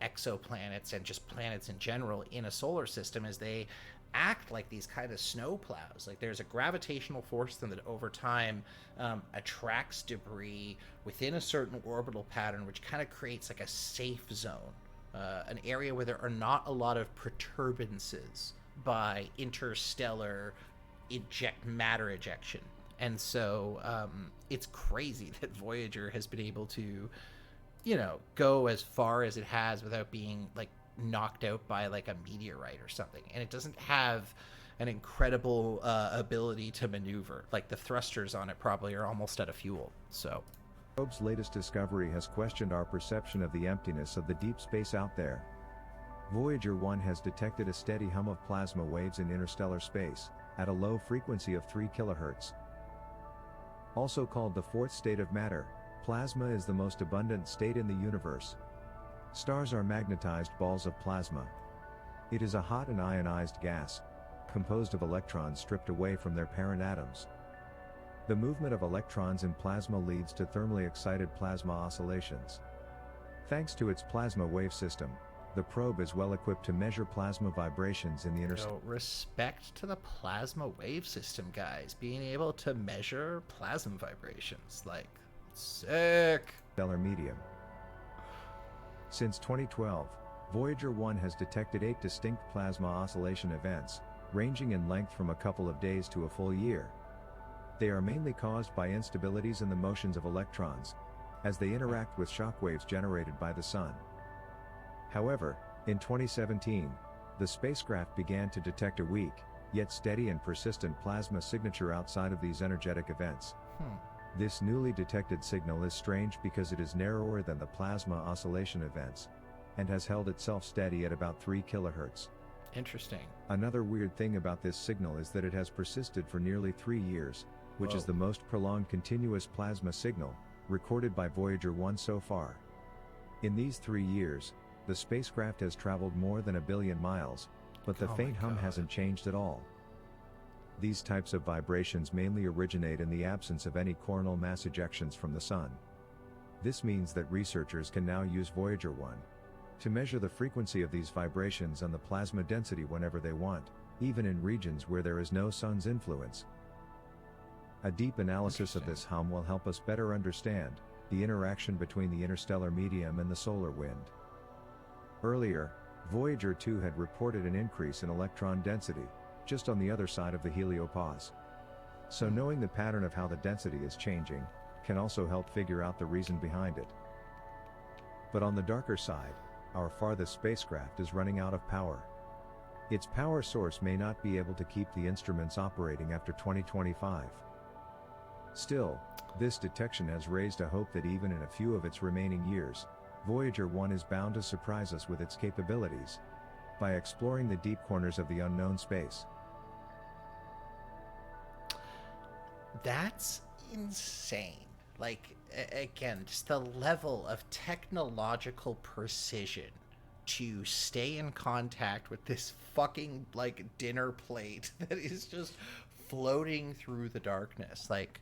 exoplanets and just planets in general in a solar system is they act like these kind of snow plows. Like there's a gravitational force that over time attracts debris within a certain orbital pattern, which kind of creates like a safe zone, an area where there are not a lot of perturbances by interstellar matter ejection. And so it's crazy that Voyager has been able to, go as far as it has without being like knocked out by like a meteorite or something. And it doesn't have an incredible ability to maneuver. Like the thrusters on it probably are almost out of fuel. So Probe's latest discovery has questioned our perception of the emptiness of the deep space out there. Voyager 1 has detected a steady hum of plasma waves in interstellar space, at a low frequency of 3 kHz. Also called the fourth state of matter, plasma is the most abundant state in the universe. Stars are magnetized balls of plasma. It is a hot and ionized gas, composed of electrons stripped away from their parent atoms. The movement of electrons in plasma leads to thermally excited plasma oscillations. Thanks to its plasma wave system, the probe is well equipped to measure plasma vibrations in the interstellar. So respect to the plasma wave system, guys. Being able to measure plasma vibrations. Like, sick. Medium. Since 2012, Voyager 1 has detected 8 distinct plasma oscillation events, ranging in length from a couple of days to a full year. They are mainly caused by instabilities in the motions of electrons, as they interact with shock waves generated by the Sun. However, in 2017, the spacecraft began to detect a weak, yet steady and persistent plasma signature outside of these energetic events. This newly detected signal is strange because it is narrower than the plasma oscillation events, and has held itself steady at about 3 kHz. Interesting. Another weird thing about this signal is that it has persisted for nearly 3 years, which is the most prolonged continuous plasma signal recorded by Voyager 1 so far. In these 3 years, the spacecraft has traveled more than 1 billion miles, but the faint hum hasn't changed at all. These types of vibrations mainly originate in the absence of any coronal mass ejections from the Sun. This means that researchers can now use Voyager 1 to measure the frequency of these vibrations and the plasma density whenever they want, even in regions where there is no Sun's influence. A deep analysis of this hum will help us better understand the interaction between the interstellar medium and the solar wind. Earlier, Voyager 2 had reported an increase in electron density, just on the other side of the heliopause. So knowing the pattern of how the density is changing, can also help figure out the reason behind it. But on the darker side, our farthest spacecraft is running out of power. Its power source may not be able to keep the instruments operating after 2025. Still, this detection has raised a hope that even in a few of its remaining years, Voyager 1 is bound to surprise us with its capabilities, by exploring the deep corners of the unknown space. That's insane. Like, again, just the level of technological precision to stay in contact with this fucking, like, dinner plate that is just floating through the darkness. Like,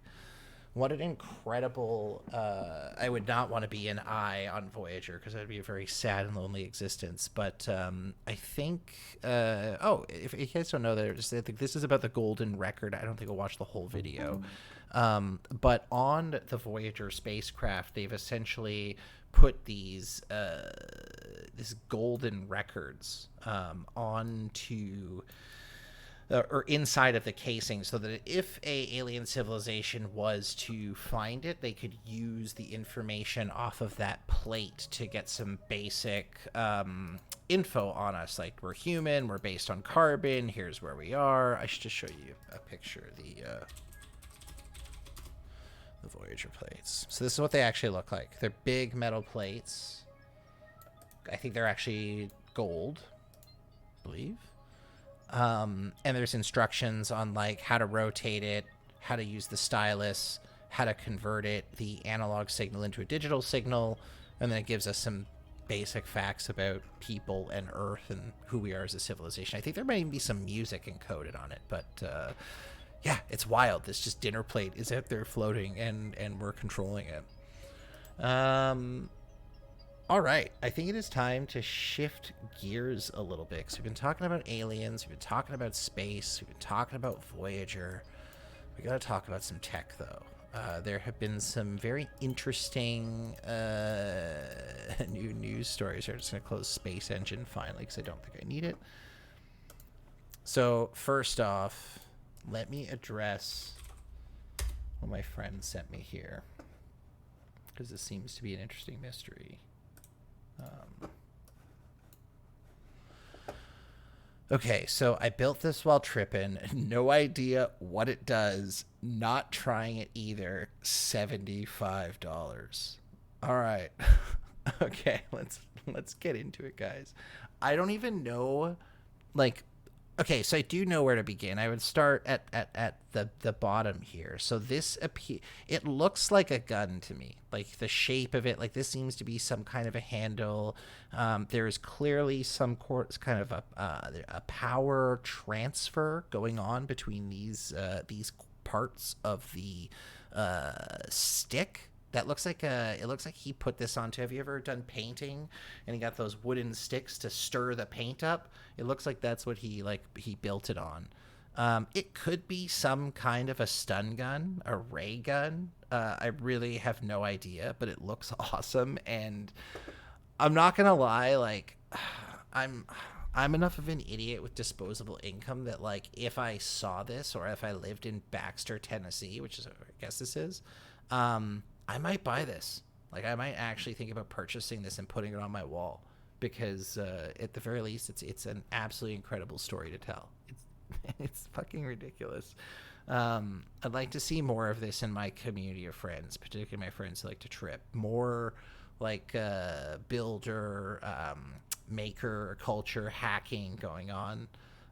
what an incredible... I would not want to be an eye on Voyager, because that would be a very sad and lonely existence. But I think... if you guys don't know, I think this is about the golden record. I don't think I'll watch the whole video. But on the Voyager spacecraft, they've essentially put these golden records onto... or inside of the casing, so that if a alien civilization was to find it, they could use the information off of that plate to get some basic info on us. Like, we're human, we're based on carbon, here's where we are. I should just show you a picture of the Voyager plates. So this is what they actually look like. They're big metal plates. I think they're actually gold, I believe. And there's instructions on like how to rotate it, how to use the stylus, how to convert it, the analog signal into a digital signal, and then it gives us some basic facts about people and Earth and who we are as a civilization. I think there might even be some music encoded on it, but yeah, it's wild. This just dinner plate is out there floating, and we're controlling it. All right, I think it is time to shift gears a little bit. So we've been talking about aliens, we've been talking about space, we've been talking about Voyager. We got to talk about some tech, though. There have been some very interesting new news stories. I'm just going to close Space Engine finally because I don't think I need it. So first off, let me address what my friend sent me here, because this seems to be an interesting mystery. Okay, so I built this while tripping. No idea what it does. Not trying it either. $75. All right. Okay, let's get into it, guys. I don't even know, like, okay, so I do know where to begin. I would start at the bottom here. So this it looks like a gun to me. Like the shape of it, like this seems to be some kind of a handle. There is clearly some kind of a power transfer going on between these parts of the stick. That looks like it looks like he put this onto. Have you ever done painting and he got those wooden sticks to stir the paint up? It looks like that's what he built it on. It could be some kind of a stun gun, a ray gun. I really have no idea, but it looks awesome. And I'm not gonna lie, like I'm enough of an idiot with disposable income that, like, if I saw this or if I lived in Baxter, Tennessee, which is I guess this is, I might buy this. Like, I might actually think about purchasing this and putting it on my wall because, at the very least, it's an absolutely incredible story to tell. It's fucking ridiculous. I'd like to see more of this in my community of friends, particularly my friends who like to trip. More like builder, maker, culture, hacking going on.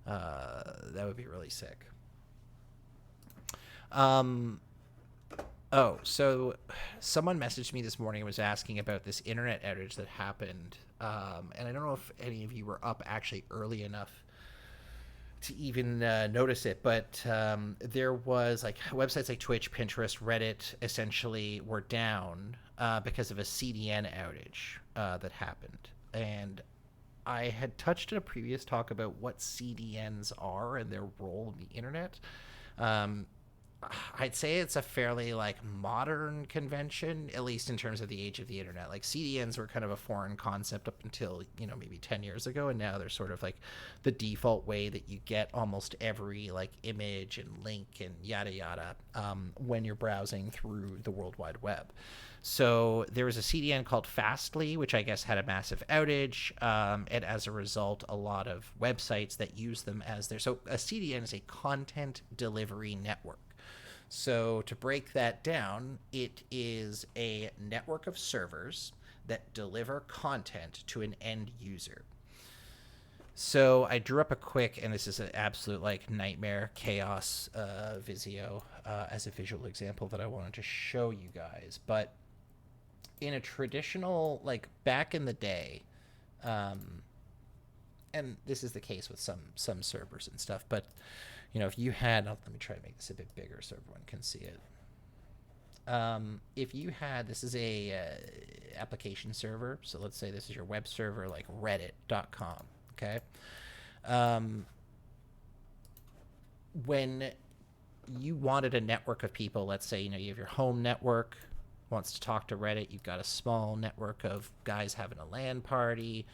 That would be really sick. Oh, so someone messaged me this morning and was asking about this internet outage that happened. And I don't know if any of you were up actually early enough to even notice it, but there was, like, websites like Twitch, Pinterest, Reddit essentially were down because of a CDN outage that happened. And I had touched in a previous talk about what CDNs are and their role in the internet. I'd say it's a fairly, like, modern convention, at least in terms of the age of the internet. Like, CDNs were kind of a foreign concept up until, maybe 10 years ago, and now they're sort of like the default way that you get almost every, like, image and link and yada yada when you're browsing through the World Wide Web. So there was a CDN called Fastly, which I guess had a massive outage, and as a result, a lot of websites that use them as their... So a CDN is a content delivery network. So to break that down, it is a network of servers that deliver content to an end user. So I drew up a quick, and this is an absolute, like, nightmare chaos Visio as a visual example that I wanted to show you guys. But in a traditional, like, back in the day, and this is the case with some servers and stuff, but if you had, let me try to make this a bit bigger so everyone can see it. If you had, this is a application server, so let's say this is your web server, like reddit.com, okay? When you wanted a network of people, let's say, you have your home network wants to talk to Reddit, you've got a small network of guys having a LAN party,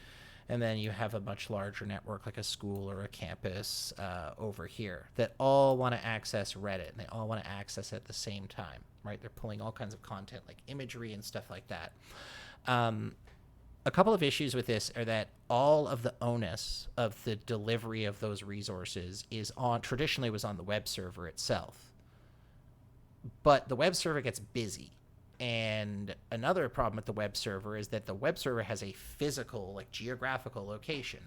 and then you have a much larger network like a school or a campus over here that all want to access Reddit, and they all want to access it at the same time, right? They're pulling all kinds of content like imagery and stuff like that. A couple of issues with this are that all of the onus of the delivery of those resources traditionally was on the web server itself. But the web server gets busy. And another problem with the web server is that the web server has a physical, like, geographical location.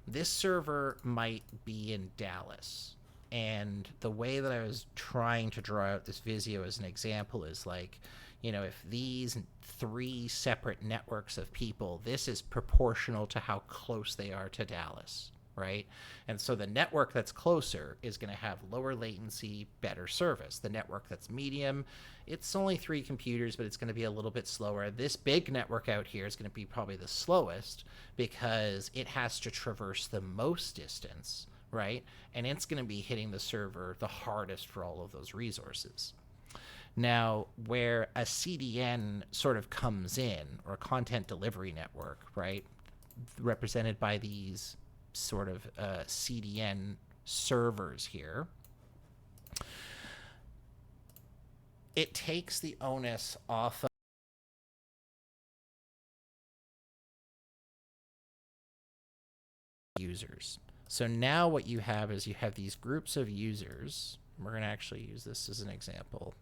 This server might be in Dallas. And the way that I was trying to draw out this Visio as an example is, like, if these 3 separate networks of people, this is proportional to how close they are to Dallas, right? And so the network that's closer is going to have lower latency, better service. The network that's medium, it's only 3 computers, but it's going to be a little bit slower. This big network out here is going to be probably the slowest because it has to traverse the most distance, right? And it's going to be hitting the server the hardest for all of those resources. Now, where a CDN sort of comes in, or a content delivery network, right, represented by these sort of CDN servers here, it takes the onus off of users. So now what you have is you have these groups of users. We're going to actually use this as an example,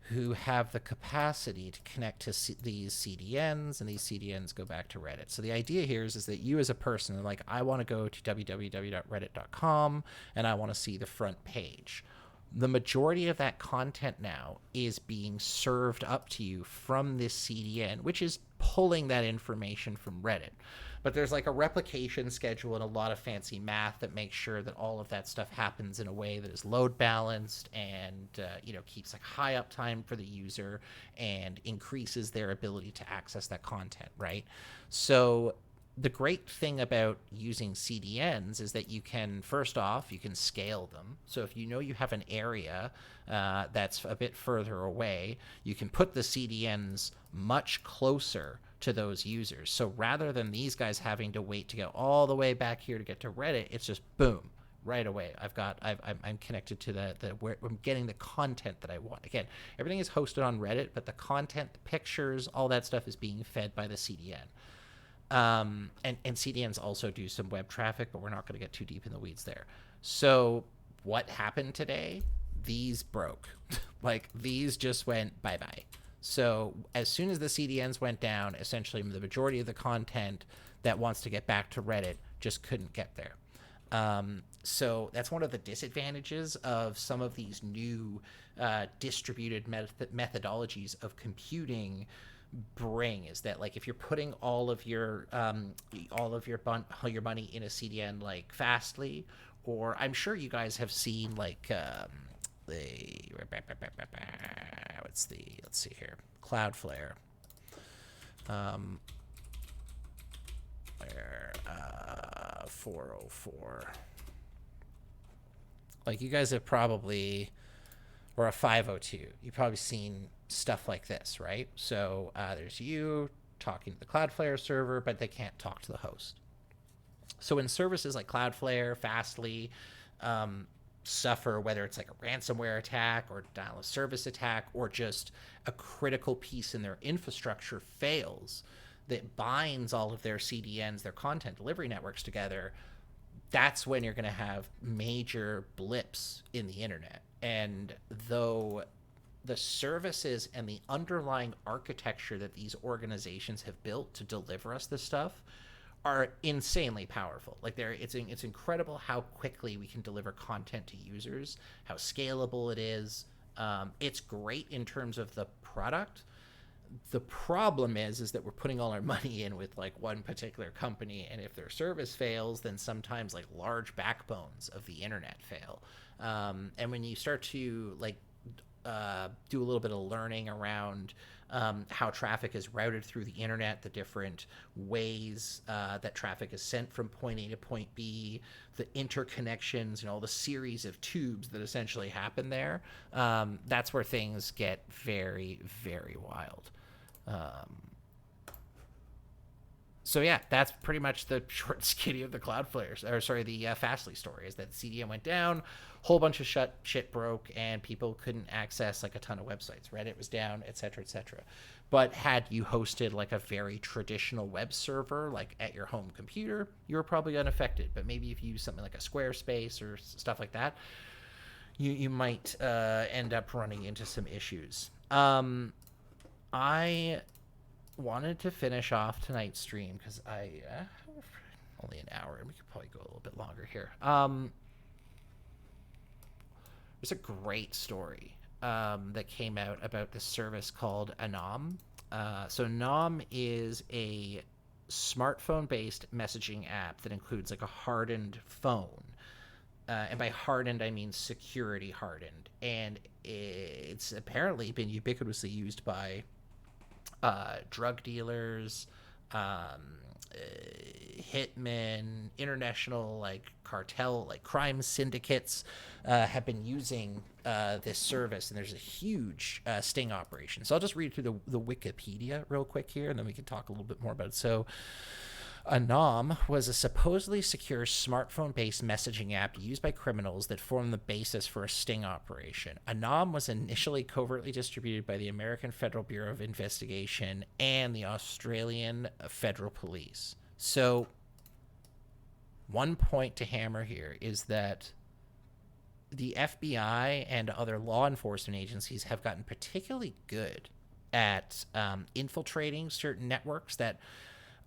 who have the capacity to connect to these CDNs, and these CDNs go back to Reddit. So the idea here is that you as a person are like, I want to go to www.reddit.com and I want to see the front page. The majority of that content now is being served up to you from this CDN, which is pulling that information from Reddit. But there's like a replication schedule and a lot of fancy math that makes sure that all of that stuff happens in a way that is load balanced and keeps like high uptime for the user and increases their ability to access that content, right? So the great thing about using CDNs is that you can, first off, you can scale them. So if you know you have an area that's a bit further away, you can put the CDNs much closer to those users. So rather than these guys having to wait to go all the way back here to get to Reddit, it's just boom, right away. I'm connected to where I'm getting the content that I want. Again, everything is hosted on Reddit, but the content, the pictures, all that stuff is being fed by the CDN. And CDNs also do some web traffic, but we're not going to get too deep in the weeds there. So what happened today? These broke. Like, these just went bye-bye. So as soon as the CDNs went down, essentially the majority of the content that wants to get back to Reddit just couldn't get there. So that's one of the disadvantages of some of these new distributed methodologies of computing bring, is that, like, if you're putting all of your money in a CDN like Fastly, or I'm sure you guys have seen like let's see here, Cloudflare, where 404, like, you guys have probably, or a 502, you've probably seen stuff like this, right? So there's you talking to the Cloudflare server, but they can't talk to the host. So when services like Cloudflare, Fastly, suffer, whether it's like a ransomware attack or denial of service attack, or just a critical piece in their infrastructure fails that binds all of their CDNs, their content delivery networks together, that's when you're going to have major blips in the internet. And though the services and the underlying architecture that these organizations have built to deliver us this stuff are insanely powerful. Like, it's incredible how quickly we can deliver content to users, how scalable it is. It's great in terms of the product. The problem is that we're putting all our money in with like one particular company, and if their service fails, then sometimes like large backbones of the internet fail. And when you start to like do a little bit of learning around how traffic is routed through the internet, the different ways that traffic is sent from point A to point B, the interconnections, all the series of tubes that essentially happen there, that's where things get very, very wild. So yeah, that's pretty much the short and skinny of the the Fastly story, is that CDN went down, whole bunch of shit broke, and people couldn't access like a ton of websites. Reddit was down, etc., etc. But had you hosted like a very traditional web server, like at your home computer, you were probably unaffected. But maybe if you use something like a Squarespace or stuff like that, you might end up running into some issues. I wanted to finish off tonight's stream because only an hour, and we could probably go a little bit longer here. There's a great story that came out about this service called Anom. So Anom is a smartphone-based messaging app that includes like a hardened phone. And by hardened, I mean security hardened. And it's apparently been ubiquitously used by drug dealers, hitmen, international like cartel, like crime syndicates have been using this service, and there's a huge sting operation. So I'll just read through the Wikipedia real quick here, and then we can talk a little bit more about it. So Anom was a supposedly secure smartphone-based messaging app used by criminals that formed the basis for a sting operation. Anom was initially covertly distributed by the American Federal Bureau of Investigation and the Australian Federal Police. So, one point to hammer here is that the FBI and other law enforcement agencies have gotten particularly good at infiltrating certain networks that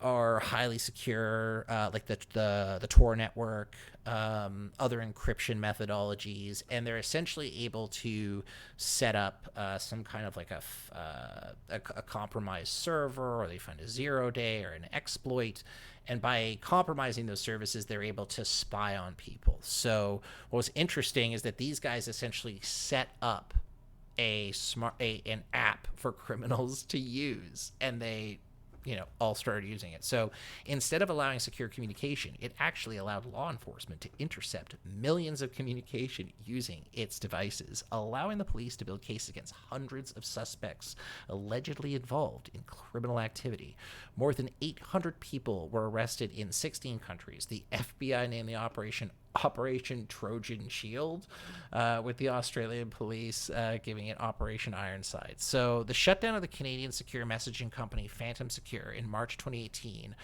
are highly secure, like the Tor network, other encryption methodologies, and they're essentially able to set up some kind of like a compromised server, or they find a 0-day or an exploit, and by compromising those services, they're able to spy on people. So what was interesting is that these guys essentially set up an app for criminals to use, and they all started using it. So instead of allowing secure communication, it actually allowed law enforcement to intercept millions of communication using its devices, allowing the police to build cases against hundreds of suspects allegedly involved in criminal activity. More than 800 people were arrested in 16 countries. The FBI named the Operation Trojan Shield, with the Australian police giving it Operation Ironside. So the shutdown of the Canadian secure messaging company Phantom Secure in March 2018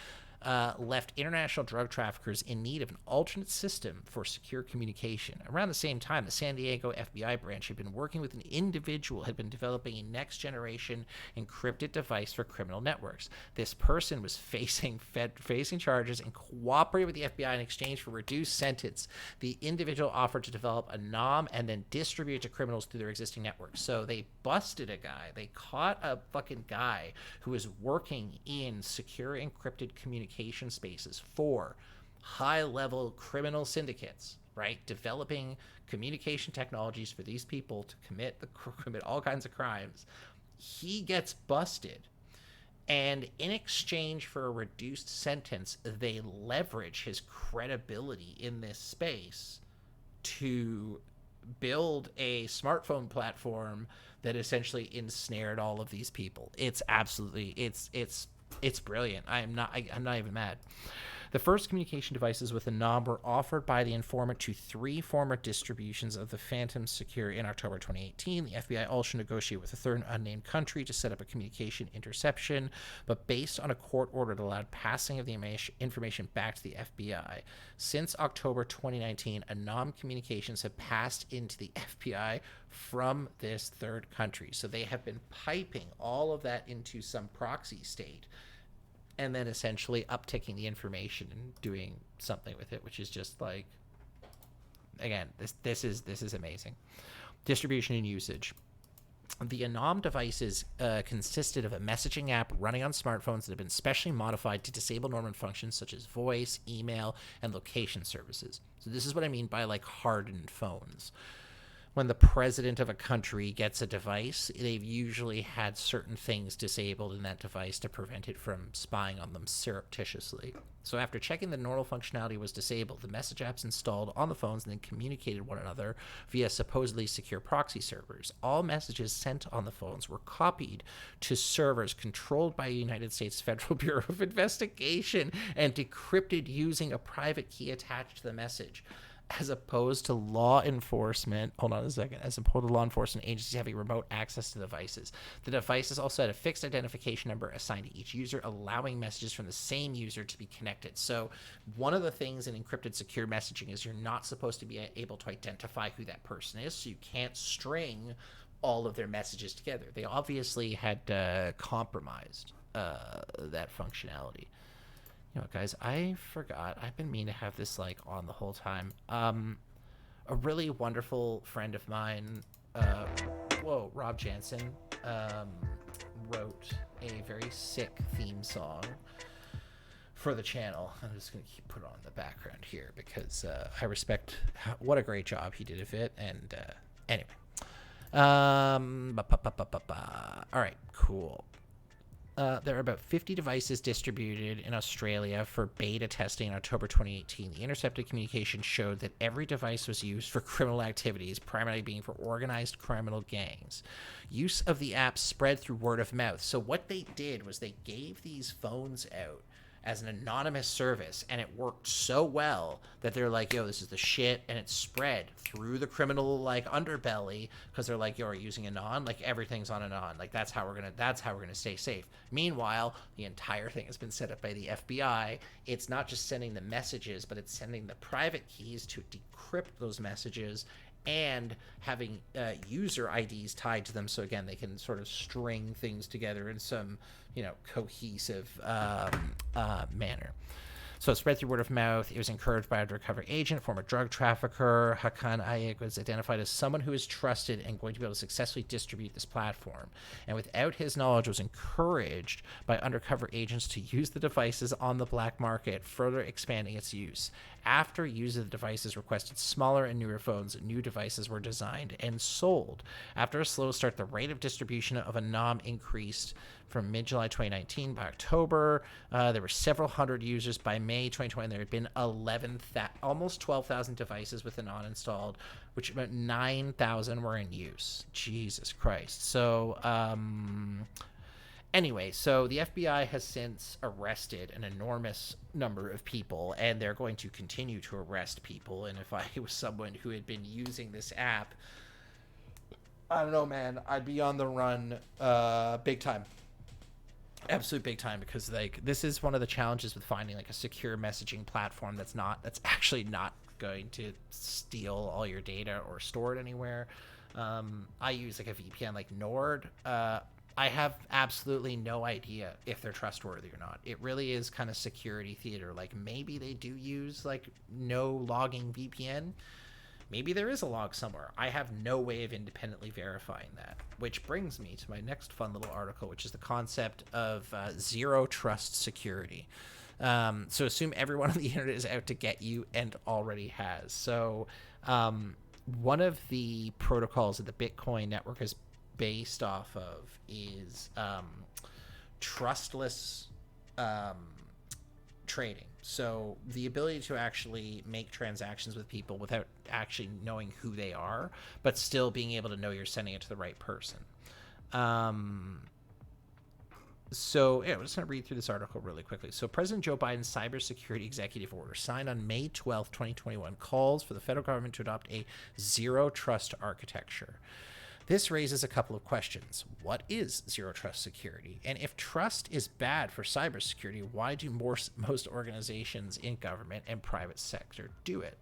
left international drug traffickers in need of an alternate system for secure communication. Around the same time, the San Diego FBI branch had been working with an individual who had been developing a next-generation encrypted device for criminal networks. This person was facing charges and cooperated with the FBI in exchange for a reduced sentence. The individual offered to develop a NOM and then distribute it to criminals through their existing networks. So they busted a guy. They caught a fucking guy who was working in secure encrypted communication spaces for high-level criminal syndicates, right? Developing communication technologies for these people to commit all kinds of crimes. He gets busted, and in exchange for a reduced sentence, they leverage his credibility in this space to build a smartphone platform that essentially ensnared all of these people. It's absolutely it's brilliant. I'm not even mad. The first communication devices with a knob were offered by the informant to 3 former distributions of the Phantom Secure in October 2018. The FBI also negotiated with a third unnamed country to set up a communication interception, but based on a court order that allowed passing of the information back to the FBI. Since October 2019, Anom communications have passed into the FBI from this third country. So they have been piping all of that into some proxy state, and then essentially upticking the information and doing something with it, which is just like, again, this is amazing. Distribution and usage. The Anom devices consisted of a messaging app running on smartphones that have been specially modified to disable normal functions such as voice, email, and location services. So this is what I mean by like hardened phones. When the president of a country gets a device, they've usually had certain things disabled in that device to prevent it from spying on them surreptitiously. So after checking the normal functionality was disabled, the message apps installed on the phones and then communicated with one another via supposedly secure proxy servers. All messages sent on the phones were copied to servers controlled by the United States Federal Bureau of Investigation and decrypted using a private key attached to the message. As opposed to law enforcement agencies having remote access to devices. The devices also had a fixed identification number assigned to each user, allowing messages from the same user to be connected. So one of the things in encrypted secure messaging is you're not supposed to be able to identify who that person is, so you can't string all of their messages together. They obviously had compromised that functionality. You know, guys, I forgot. I've been meaning to have this like on the whole time. A really wonderful friend of mine, Rob Jansen, wrote a very sick theme song for the channel. I'm just going to keep put on the background here because I respect what a great job he did of it. And anyway, all right, cool. There are about 50 devices distributed in Australia for beta testing in October 2018. The intercepted communication showed that every device was used for criminal activities, primarily being for organized criminal gangs. Use of the app spread through word of mouth. So what they did was they gave these phones out as an anonymous service, and it worked so well that they're like, yo, this is the shit, and it spread through the criminal like underbelly because they're like, yo, are you using anon? Like everything's on anon. Like that's how we're gonna stay safe. Meanwhile, the entire thing has been set up by the FBI. It's not just sending the messages, but it's sending the private keys to decrypt those messages and having user IDs tied to them. So again, they can sort of string things together in some, cohesive manner. So it spread through word of mouth. It was encouraged by an undercover agent, former drug trafficker. Hakan Ayek was identified as someone who is trusted and going to be able to successfully distribute this platform. And without his knowledge, was encouraged by undercover agents to use the devices on the black market, further expanding its use. After use of the devices requested smaller and newer phones, new devices were designed and sold. After a slow start, the rate of distribution of Anom increased from mid-July 2019. By October, there were several hundred users. By May 2020, there had been almost 12,000 devices with Anon installed, which about 9,000 were in use. Jesus Christ. So, anyway, so the FBI has since arrested an enormous number of people, and they're going to continue to arrest people. And if I was someone who had been using this app, I don't know, man, I'd be on the run big time. Absolute big time, because like this is one of the challenges with finding like a secure messaging platform that's actually not going to steal all your data or store it anywhere. I use like a VPN like Nord. I have absolutely no idea if they're trustworthy or not. It really is kind of security theater. Like maybe they do use like no logging VPN. Maybe there is a log somewhere. I have no way of independently verifying that, which brings me to my next fun little article, which is the concept of zero trust security. So assume everyone on the internet is out to get you and already has. So one of the protocols that the Bitcoin network is based off of is trustless trading. So the ability to actually make transactions with people without actually knowing who they are, but still being able to know you're sending it to the right person. So yeah, I'm just going to read through this article really quickly. So President Joe Biden's cybersecurity executive order signed on May 12th, 2021 calls for the federal government to adopt a zero trust architecture. This raises a couple of questions. What is zero trust security? And if trust is bad for cybersecurity, why do most organizations in government and private sector do it?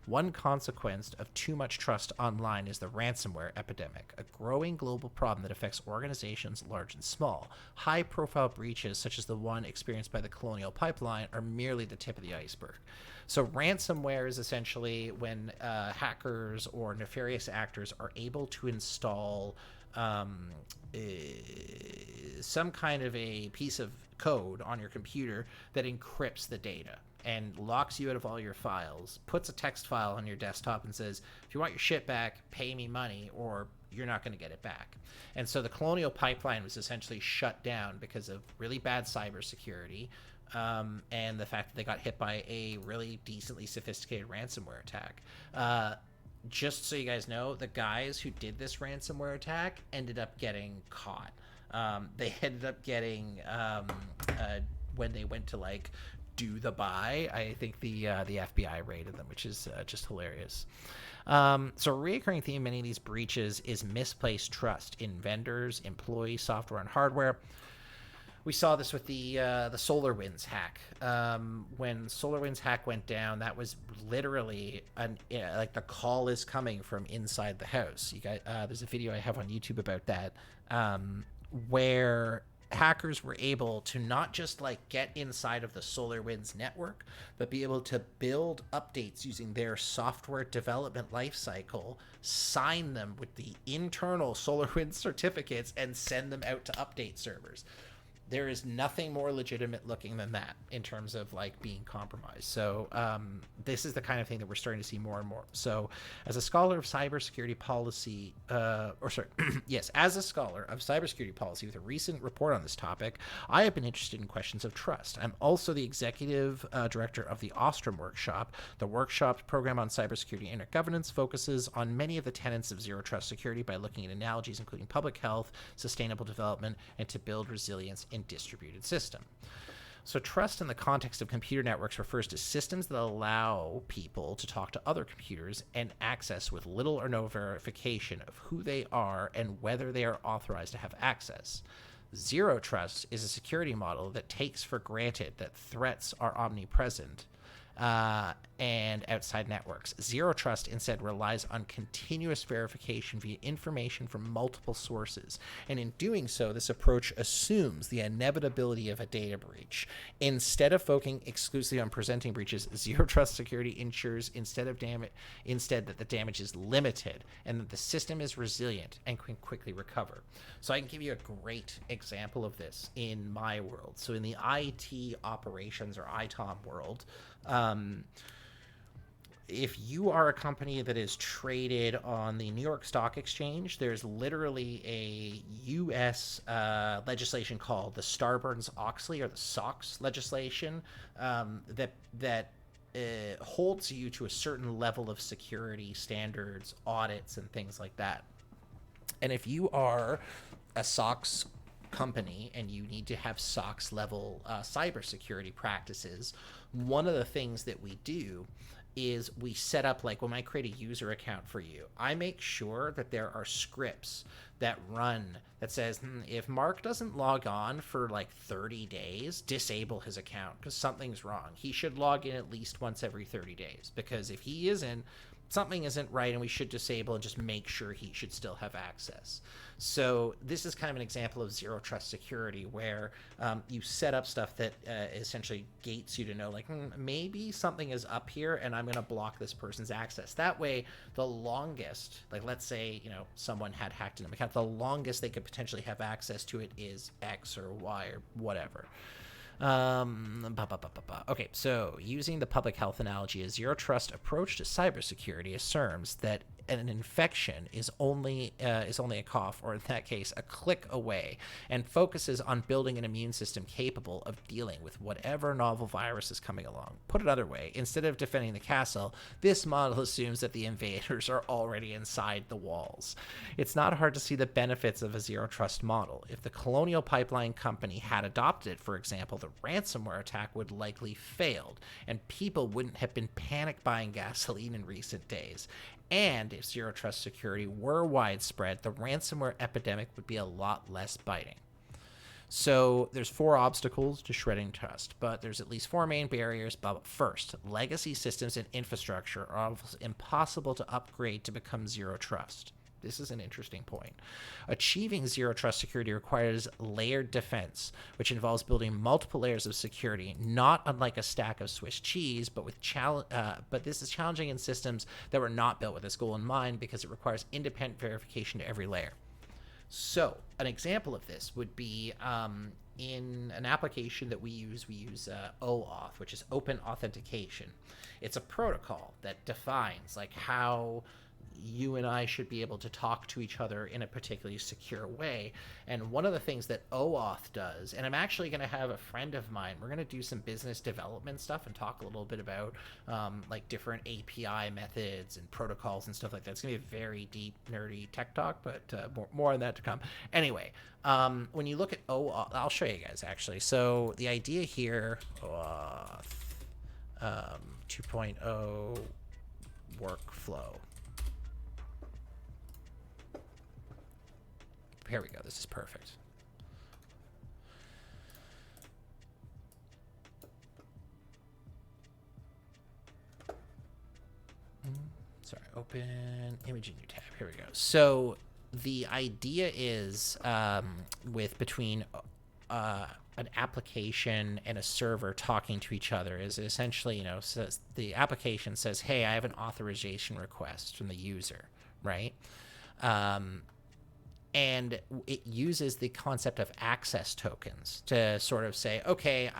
One consequence of too much trust online is the ransomware epidemic, a growing global problem that affects organizations large and small. High-profile breaches, such as the one experienced by the Colonial Pipeline, are merely the tip of the iceberg. So ransomware is essentially when hackers or nefarious actors are able to install some kind of a piece of code on your computer that encrypts the data and locks you out of all your files, puts a text file on your desktop and says, if you want your shit back, pay me money or you're not going to get it back. And so the Colonial Pipeline was essentially shut down because of really bad cybersecurity, and the fact that they got hit by a really decently sophisticated ransomware attack. Just so you guys know, the guys who did this ransomware attack ended up getting caught. They ended up getting, when they went to like do the buy, I think the FBI raided them, which is just hilarious. So a recurring theme in many of these breaches is misplaced trust in vendors, employees, software, and hardware. We saw this with the SolarWinds hack. When SolarWinds hack went down, that was literally like the call is coming from inside the house. You guys, there's a video I have on YouTube about that, where hackers were able to not just like get inside of the SolarWinds network, but be able to build updates using their software development lifecycle, sign them with the internal SolarWinds certificates, and send them out to update servers. There is nothing more legitimate looking than that in terms of like being compromised. So this is the kind of thing that we're starting to see more and more. So as a scholar of cybersecurity policy, as a scholar of cybersecurity policy with a recent report on this topic, I have been interested in questions of trust. I'm also the executive director of the Ostrom Workshop. The workshop's program on cybersecurity and intergovernance focuses on many of the tenets of zero trust security by looking at analogies including public health, sustainable development, and to build resilience in distributed system. So trust in the context of computer networks refers to systems that allow people to talk to other computers and access with little or no verification of who they are and whether they are authorized to have access. Zero trust is a security model that takes for granted that threats are omnipresent and outside networks. Zero trust instead relies on continuous verification via information from multiple sources. And in doing so, this approach assumes the inevitability of a data breach. Instead of focusing exclusively on presenting breaches, zero trust security ensures instead that the damage is limited and that the system is resilient and can quickly recover. So I can give you a great example of this in my world. So in the IT operations or ITOM world, if you are a company that is traded on the New York Stock Exchange, there's literally a U.S. Legislation called the Sarbanes-Oxley or the SOX legislation that holds you to a certain level of security standards, audits, and things like that. And if you are a SOX company and you need to have SOX level cybersecurity practices, one of the things that we do is we set up, like when I create a user account for you, I make sure that there are scripts that run that says, if Mark doesn't log on for like 30 days, disable his account because something's wrong. He should log in at least once every 30 days because if he isn't, something isn't right and we should disable and just make sure he should still have access. So this is kind of an example of zero trust security where you set up stuff that essentially gates you to know like maybe something is up here and I'm going to block this person's access. That way the longest, like let's say someone had hacked an account, the longest they could potentially have access to it is X or Y or whatever. Okay, so using the public health analogy, a zero trust approach to cybersecurity assumes that an infection is only a cough, or in that case, a click away, and focuses on building an immune system capable of dealing with whatever novel virus is coming along. Put it another way, instead of defending the castle, this model assumes that the invaders are already inside the walls. It's not hard to see the benefits of a zero trust model. If the Colonial Pipeline Company had adopted it, for example, the ransomware attack would likely failed, and people wouldn't have been panic buying gasoline in recent days. And if zero trust security were widespread, the ransomware epidemic would be a lot less biting. So there's 4 obstacles to shredding trust, but there's at least 4 main barriers. But first, legacy systems and infrastructure are almost impossible to upgrade to become zero trust. This is an interesting point. Achieving zero trust security requires layered defense, which involves building multiple layers of security, not unlike a stack of Swiss cheese, but this is challenging in systems that were not built with this goal in mind because it requires independent verification to every layer. So an example of this would be in an application that we use OAuth, which is open authentication. It's a protocol that defines like how you and I should be able to talk to each other in a particularly secure way. And one of the things that OAuth does, and I'm actually going to have a friend of mine, we're going to do some business development stuff and talk a little bit about like different API methods and protocols and stuff like that. It's going to be a very deep, nerdy tech talk, but more on that to come. Anyway, when you look at OAuth, I'll show you guys actually. So the idea here, OAuth 2.0 workflow. Here we go. This is perfect. Sorry, open image in new tab. Here we go. So the idea is between an application and a server talking to each other is essentially, says the application says, hey, I have an authorization request from the user, right? And it uses the concept of access tokens to sort of say, okay,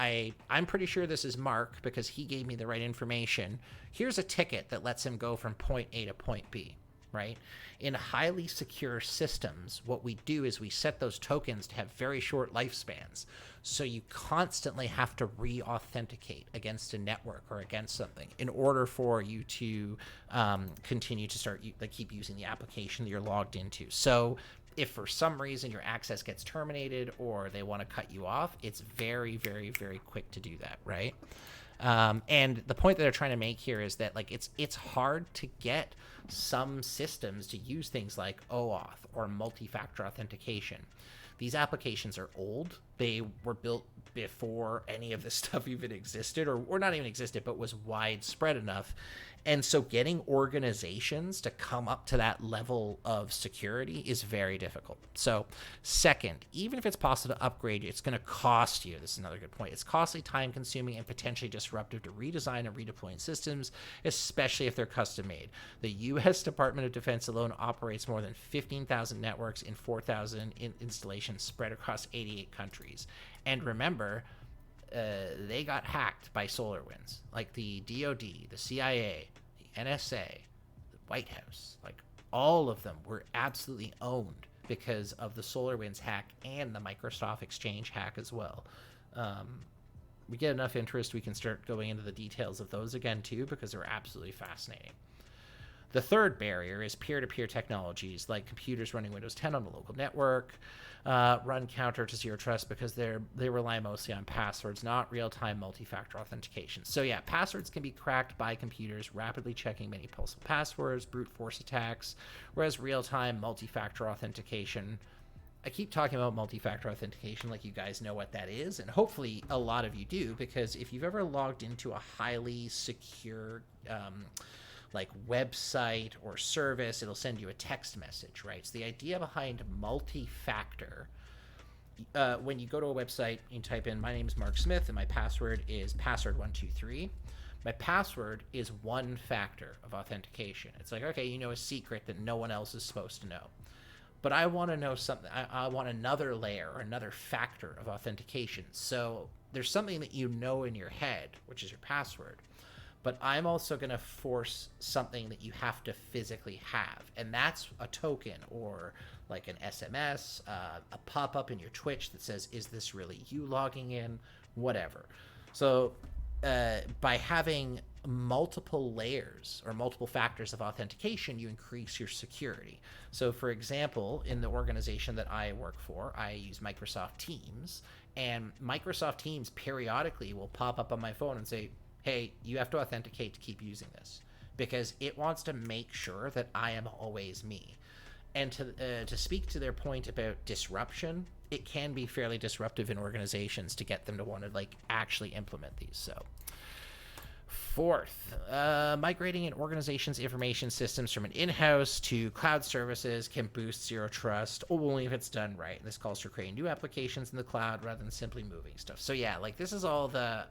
I'm pretty sure this is Mark because he gave me the right information. Here's a ticket that lets him go from point A to point B, right? In highly secure systems, what we do is we set those tokens to have very short lifespans. So you constantly have to re-authenticate against a network or against something in order for you to continue to keep using the application that you're logged into. So if for some reason your access gets terminated or they want to cut you off, it's very, very, very quick to do that, right? And the point that they're trying to make here is that like it's hard to get some systems to use things like OAuth or multi-factor authentication. These applications are old. They were built before any of this stuff even existed, or not even existed, but was widespread enough. And so getting organizations to come up to that level of security is very difficult. So second, even if it's possible to upgrade you, it's going to cost you. This is another good point. It's costly, time consuming, and potentially disruptive to redesign and redeploy systems, especially if they're custom made. The U.S. Department of Defense alone operates more than 15,000 networks in 4,000 installations spread across 88 countries. And remember, they got hacked by SolarWinds, like the DoD, the CIA, the NSA, the White House, like all of them were absolutely owned because of the SolarWinds hack and the Microsoft Exchange hack as well. We get enough interest, we can start going into the details of those again too, because they're absolutely fascinating. The third barrier is peer-to-peer technologies like computers running Windows 10 on a local network, run counter to zero trust because they rely mostly on passwords, not real-time multi-factor authentication. So yeah, passwords can be cracked by computers rapidly checking many possible passwords, brute force attacks, whereas real-time multi-factor authentication, I keep talking about multi-factor authentication like you guys know what that is, and hopefully a lot of you do, because if you've ever logged into a highly secure like website or service, it'll send you a text message, right? So the idea behind multi-factor, when you go to a website, you type in, my name is Mark Smith and my password is password123. My password is one factor of authentication. It's like, okay, you know a secret that no one else is supposed to know. But I want to know something. I want another layer or another factor of authentication. So there's something that you know in your head, which is your password. But I'm also going to force something that you have to physically have. And that's a token or like an SMS, a pop-up in your Twitch that says, is this really you logging in? Whatever. So by having multiple layers or multiple factors of authentication, you increase your security. So for example, in the organization that I work for, I use Microsoft Teams, and Microsoft Teams periodically will pop up on my phone and say, hey, you have to authenticate to keep using this, because it wants to make sure that I am always me. And to speak to their point about disruption, it can be fairly disruptive in organizations to get them to want to like actually implement these. So fourth, migrating an organization's information systems from an in-house to cloud services can boost zero trust only if it's done right. This calls for creating new applications in the cloud rather than simply moving stuff. So yeah, like this is all the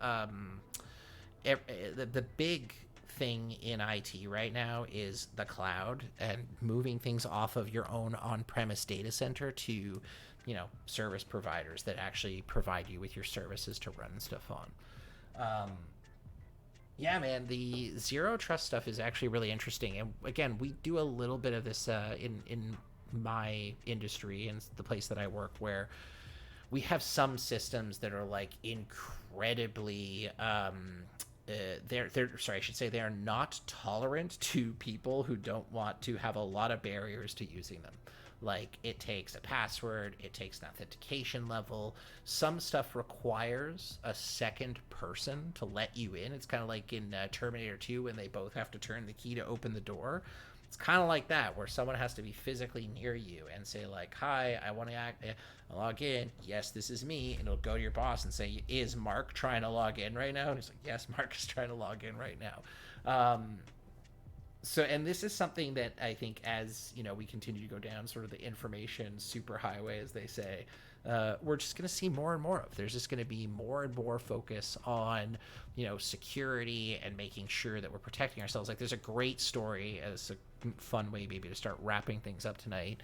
big thing in IT right now is the cloud and moving things off of your own on-premise data center to, you know, service providers that actually provide you with your services to run stuff on. Yeah, man, the zero trust stuff is actually really interesting. And again, we do a little bit of this in my industry and the place that I work, where we have some systems that are like incredibly they are not tolerant to people who don't want to have a lot of barriers to using them. Like, it takes a password, it takes an authentication level. Some stuff requires a second person to let you in. It's kind of like in Terminator 2 when they both have to turn the key to open the door. It's kind of like that, where someone has to be physically near you and say like, hi, I want to log in. Yes, this is me. And it'll go to your boss and say, is Mark trying to log in right now? And he's like, yes, Mark is trying to log in right now. So, and this is something that I think, as you know, we continue to go down sort of the information superhighway, as they say, we're just going to see more and more of. There's just going to be more and more focus on, you know, security and making sure that we're protecting ourselves. Like, there's a great story, as a fun way maybe to start wrapping things up tonight.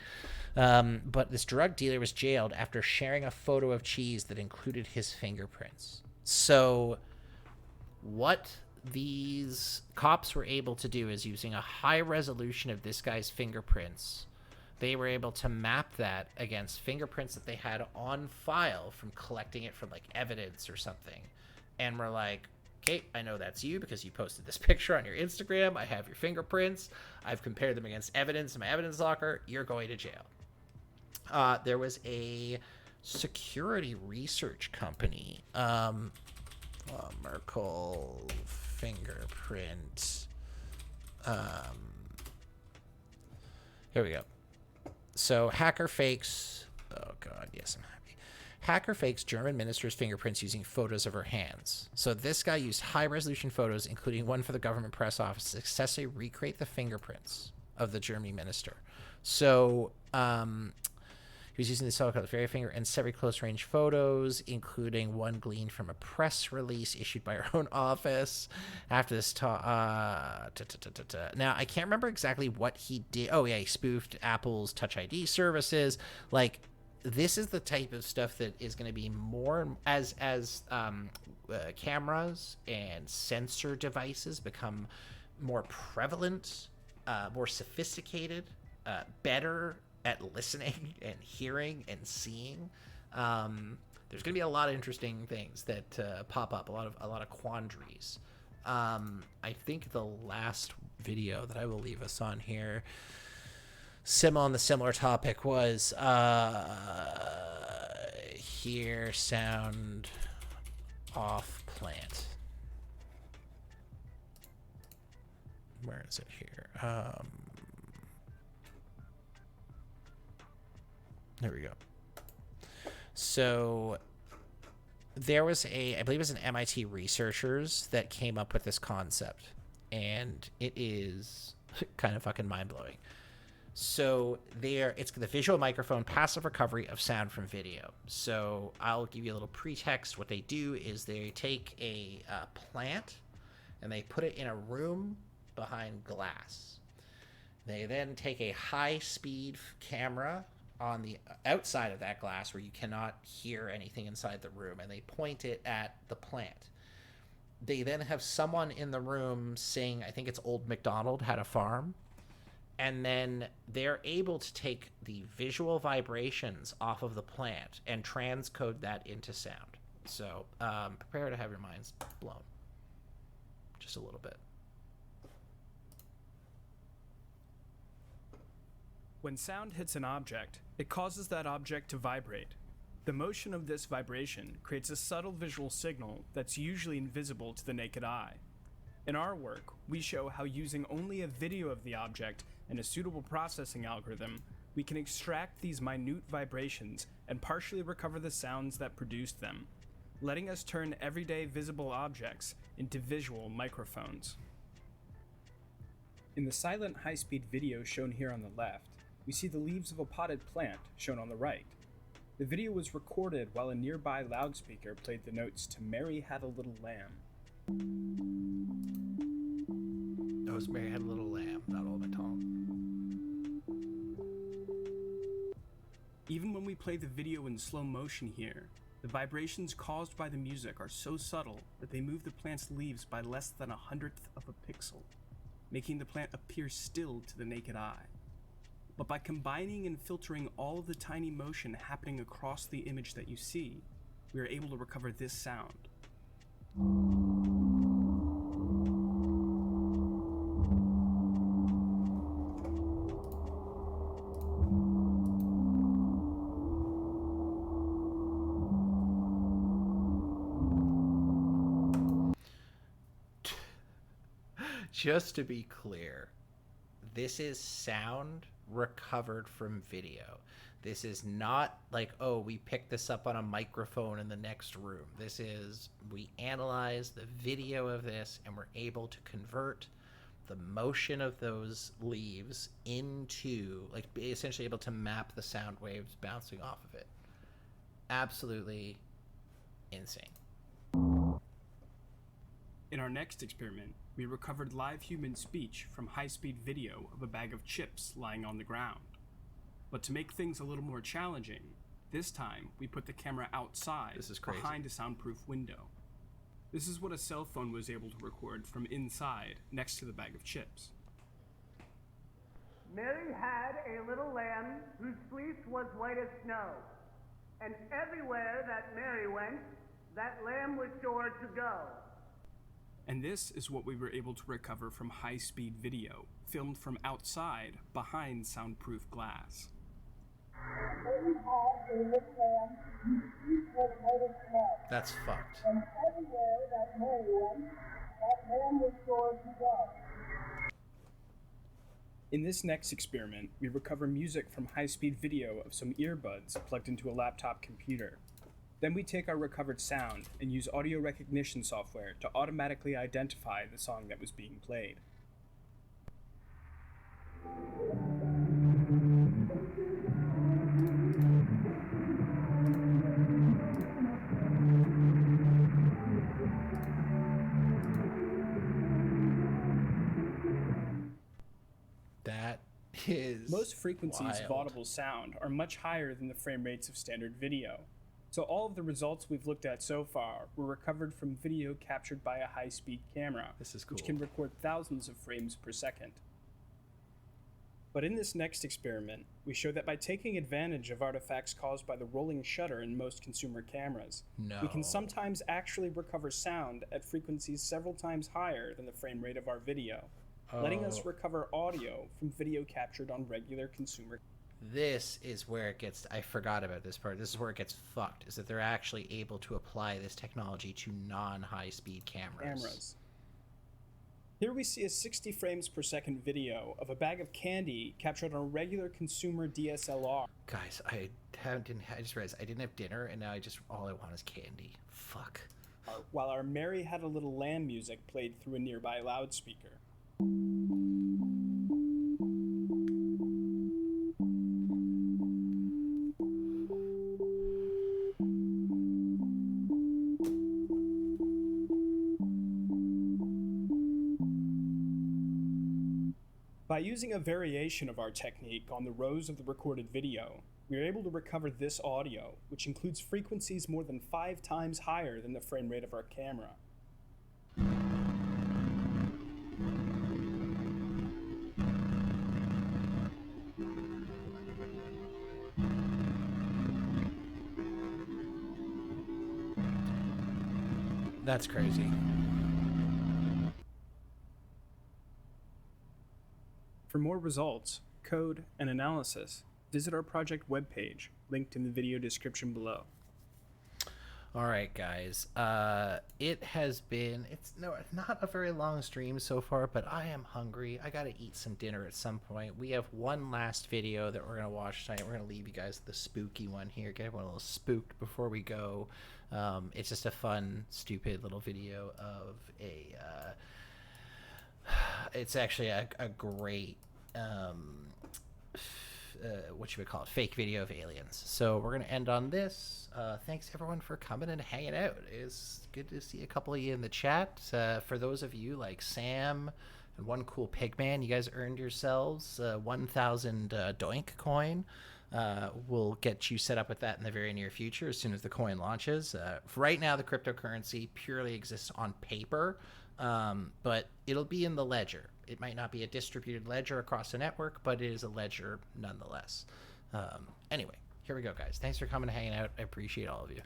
But this drug dealer was jailed after sharing a photo of cheese that included his fingerprints. So, what these cops were able to do is, using a high resolution of this guy's fingerprints, they were able to map that against fingerprints that they had on file from collecting it from like evidence or something, and we're like, okay, I know that's you because you posted this picture on your Instagram. I have your fingerprints. I've compared them against evidence in my evidence locker. You're going to jail. There was a security research company, Merkle fingerprint. Here we go. So hacker fakes. Oh God, yes, I'm happy. Hacker fakes German minister's fingerprints using photos of her hands. So this guy used high-resolution photos, including one for the government press office, to successfully recreate the fingerprints of the German minister. So he was using the so-called very finger and several close-range photos, including one gleaned from a press release issued by her own office. After this now, I can't remember exactly what he did. Oh, yeah, he spoofed Apple's Touch ID services. Like, this is the type of stuff that is going to be more as cameras and sensor devices become more prevalent, more sophisticated, better at listening and hearing and seeing. There's going to be a lot of interesting things that pop up, a lot of quandaries. I think the last video that I will leave us on here, on the similar topic, was hear sound off plant. Where is it here? There we go. So there was I believe it was an MIT researchers that came up with this concept, and it is kind of fucking mind-blowing. So it's the visual microphone passive recovery of sound from video. So I'll give you a little pretext. What they do is they take a plant and they put it in a room behind glass. They then take a high-speed camera on the outside of that glass where you cannot hear anything inside the room, and they point it at the plant. They then have someone in the room sing, I think it's Old MacDonald Had a Farm, and then they're able to take the visual vibrations off of the plant and transcode that into sound. So prepare to have your minds blown just a little bit. When sound hits an object, it causes that object to vibrate. The motion of this vibration creates a subtle visual signal that's usually invisible to the naked eye. In our work, we show how using only a video of the object and a suitable processing algorithm, we can extract these minute vibrations and partially recover the sounds that produced them, letting us turn everyday visible objects into visual microphones. In the silent high-speed video shown here on the left, we see the leaves of a potted plant shown on the right. The video was recorded while a nearby loudspeaker played the notes to Mary Had a Little Lamb. That was Mary Had a Little Lamb, not Old MacDonald. Even when we play the video in slow motion here, the vibrations caused by the music are so subtle that they move the plant's leaves by less than 1/100th of a pixel, making the plant appear still to the naked eye. But by combining and filtering all of the tiny motion happening across the image that you see, we are able to recover this sound. Just to be clear, this is sound recovered from video. This is not like, oh, we picked this up on a microphone in the next room. This is, we analyze the video of this and we're able to convert the motion of those leaves into, like, essentially able to map the sound waves bouncing off of it. Absolutely insane. In our next experiment, we recovered live human speech from high-speed video of a bag of chips lying on the ground. But to make things a little more challenging, this time we put the camera outside, This is crazy, behind a soundproof window. This is what a cell phone was able to record from inside, next to the bag of chips. Mary had a little lamb whose fleece was white as snow. And everywhere that Mary went, that lamb was sure to go. And this is what we were able to recover from high-speed video, filmed from outside, behind soundproof glass. Mary had a little lamb whose fleece was white as snow. That's fucked. And everywhere that Mary went, that lamb was sure to go. In this next experiment, we recover music from high-speed video of some earbuds plugged into a laptop computer. Then we take our recovered sound and use audio recognition software to automatically identify the song that was being played. That is Most frequencies of wild. audible sound are much higher than the frame rates of standard video. So all of the results we've looked at so far were recovered from video captured by a high-speed camera, This is which cool. can record thousands of frames per second. But in this next experiment, we show that by taking advantage of artifacts caused by the rolling shutter in most consumer cameras, we can No. sometimes actually recover sound at frequencies several times higher than the frame rate of our video, letting us Oh. recover audio from video captured on regular consumer This is where it gets, I forgot about this part. This is where it gets fucked, is that they're actually able to apply this technology to non-high speed cameras. Here we see a 60 frames per second video of a bag of candy captured on a regular consumer DSLR. Guys, I just realized I didn't have dinner, and now all I want is candy. Fuck. While our Mary Had a Little Lamb music played through a nearby loudspeaker. By using a variation of our technique on the rows of the recorded video, we are able to recover this audio, which includes frequencies more than 5 times higher than the frame rate of our camera. That's crazy. For more results, code, and analysis, visit our project webpage, linked in the video description below. All right, guys. It has been, it's not a very long stream so far, but I am hungry. I got to eat some dinner at some point. We have one last video that we're going to watch tonight. We're going to leave you guys with the spooky one here. Get everyone a little spooked before we go. It's just a fun, stupid little video of a, it's actually a great, what you would call it, fake video of aliens. So we're gonna end on this. Thanks everyone for coming and hanging out. It's good to see a couple of you in the chat. For those of you like Sam and One Cool Pigman, you guys earned yourselves 1,000 Doink coin. We'll get you set up with that in the very near future as soon as the coin launches. For right now, the cryptocurrency purely exists on paper, but it'll be in the ledger. It might not be a distributed ledger across the network, but it is a ledger nonetheless. Anyway, here we go, guys. Thanks for coming and hanging out. I appreciate all of you.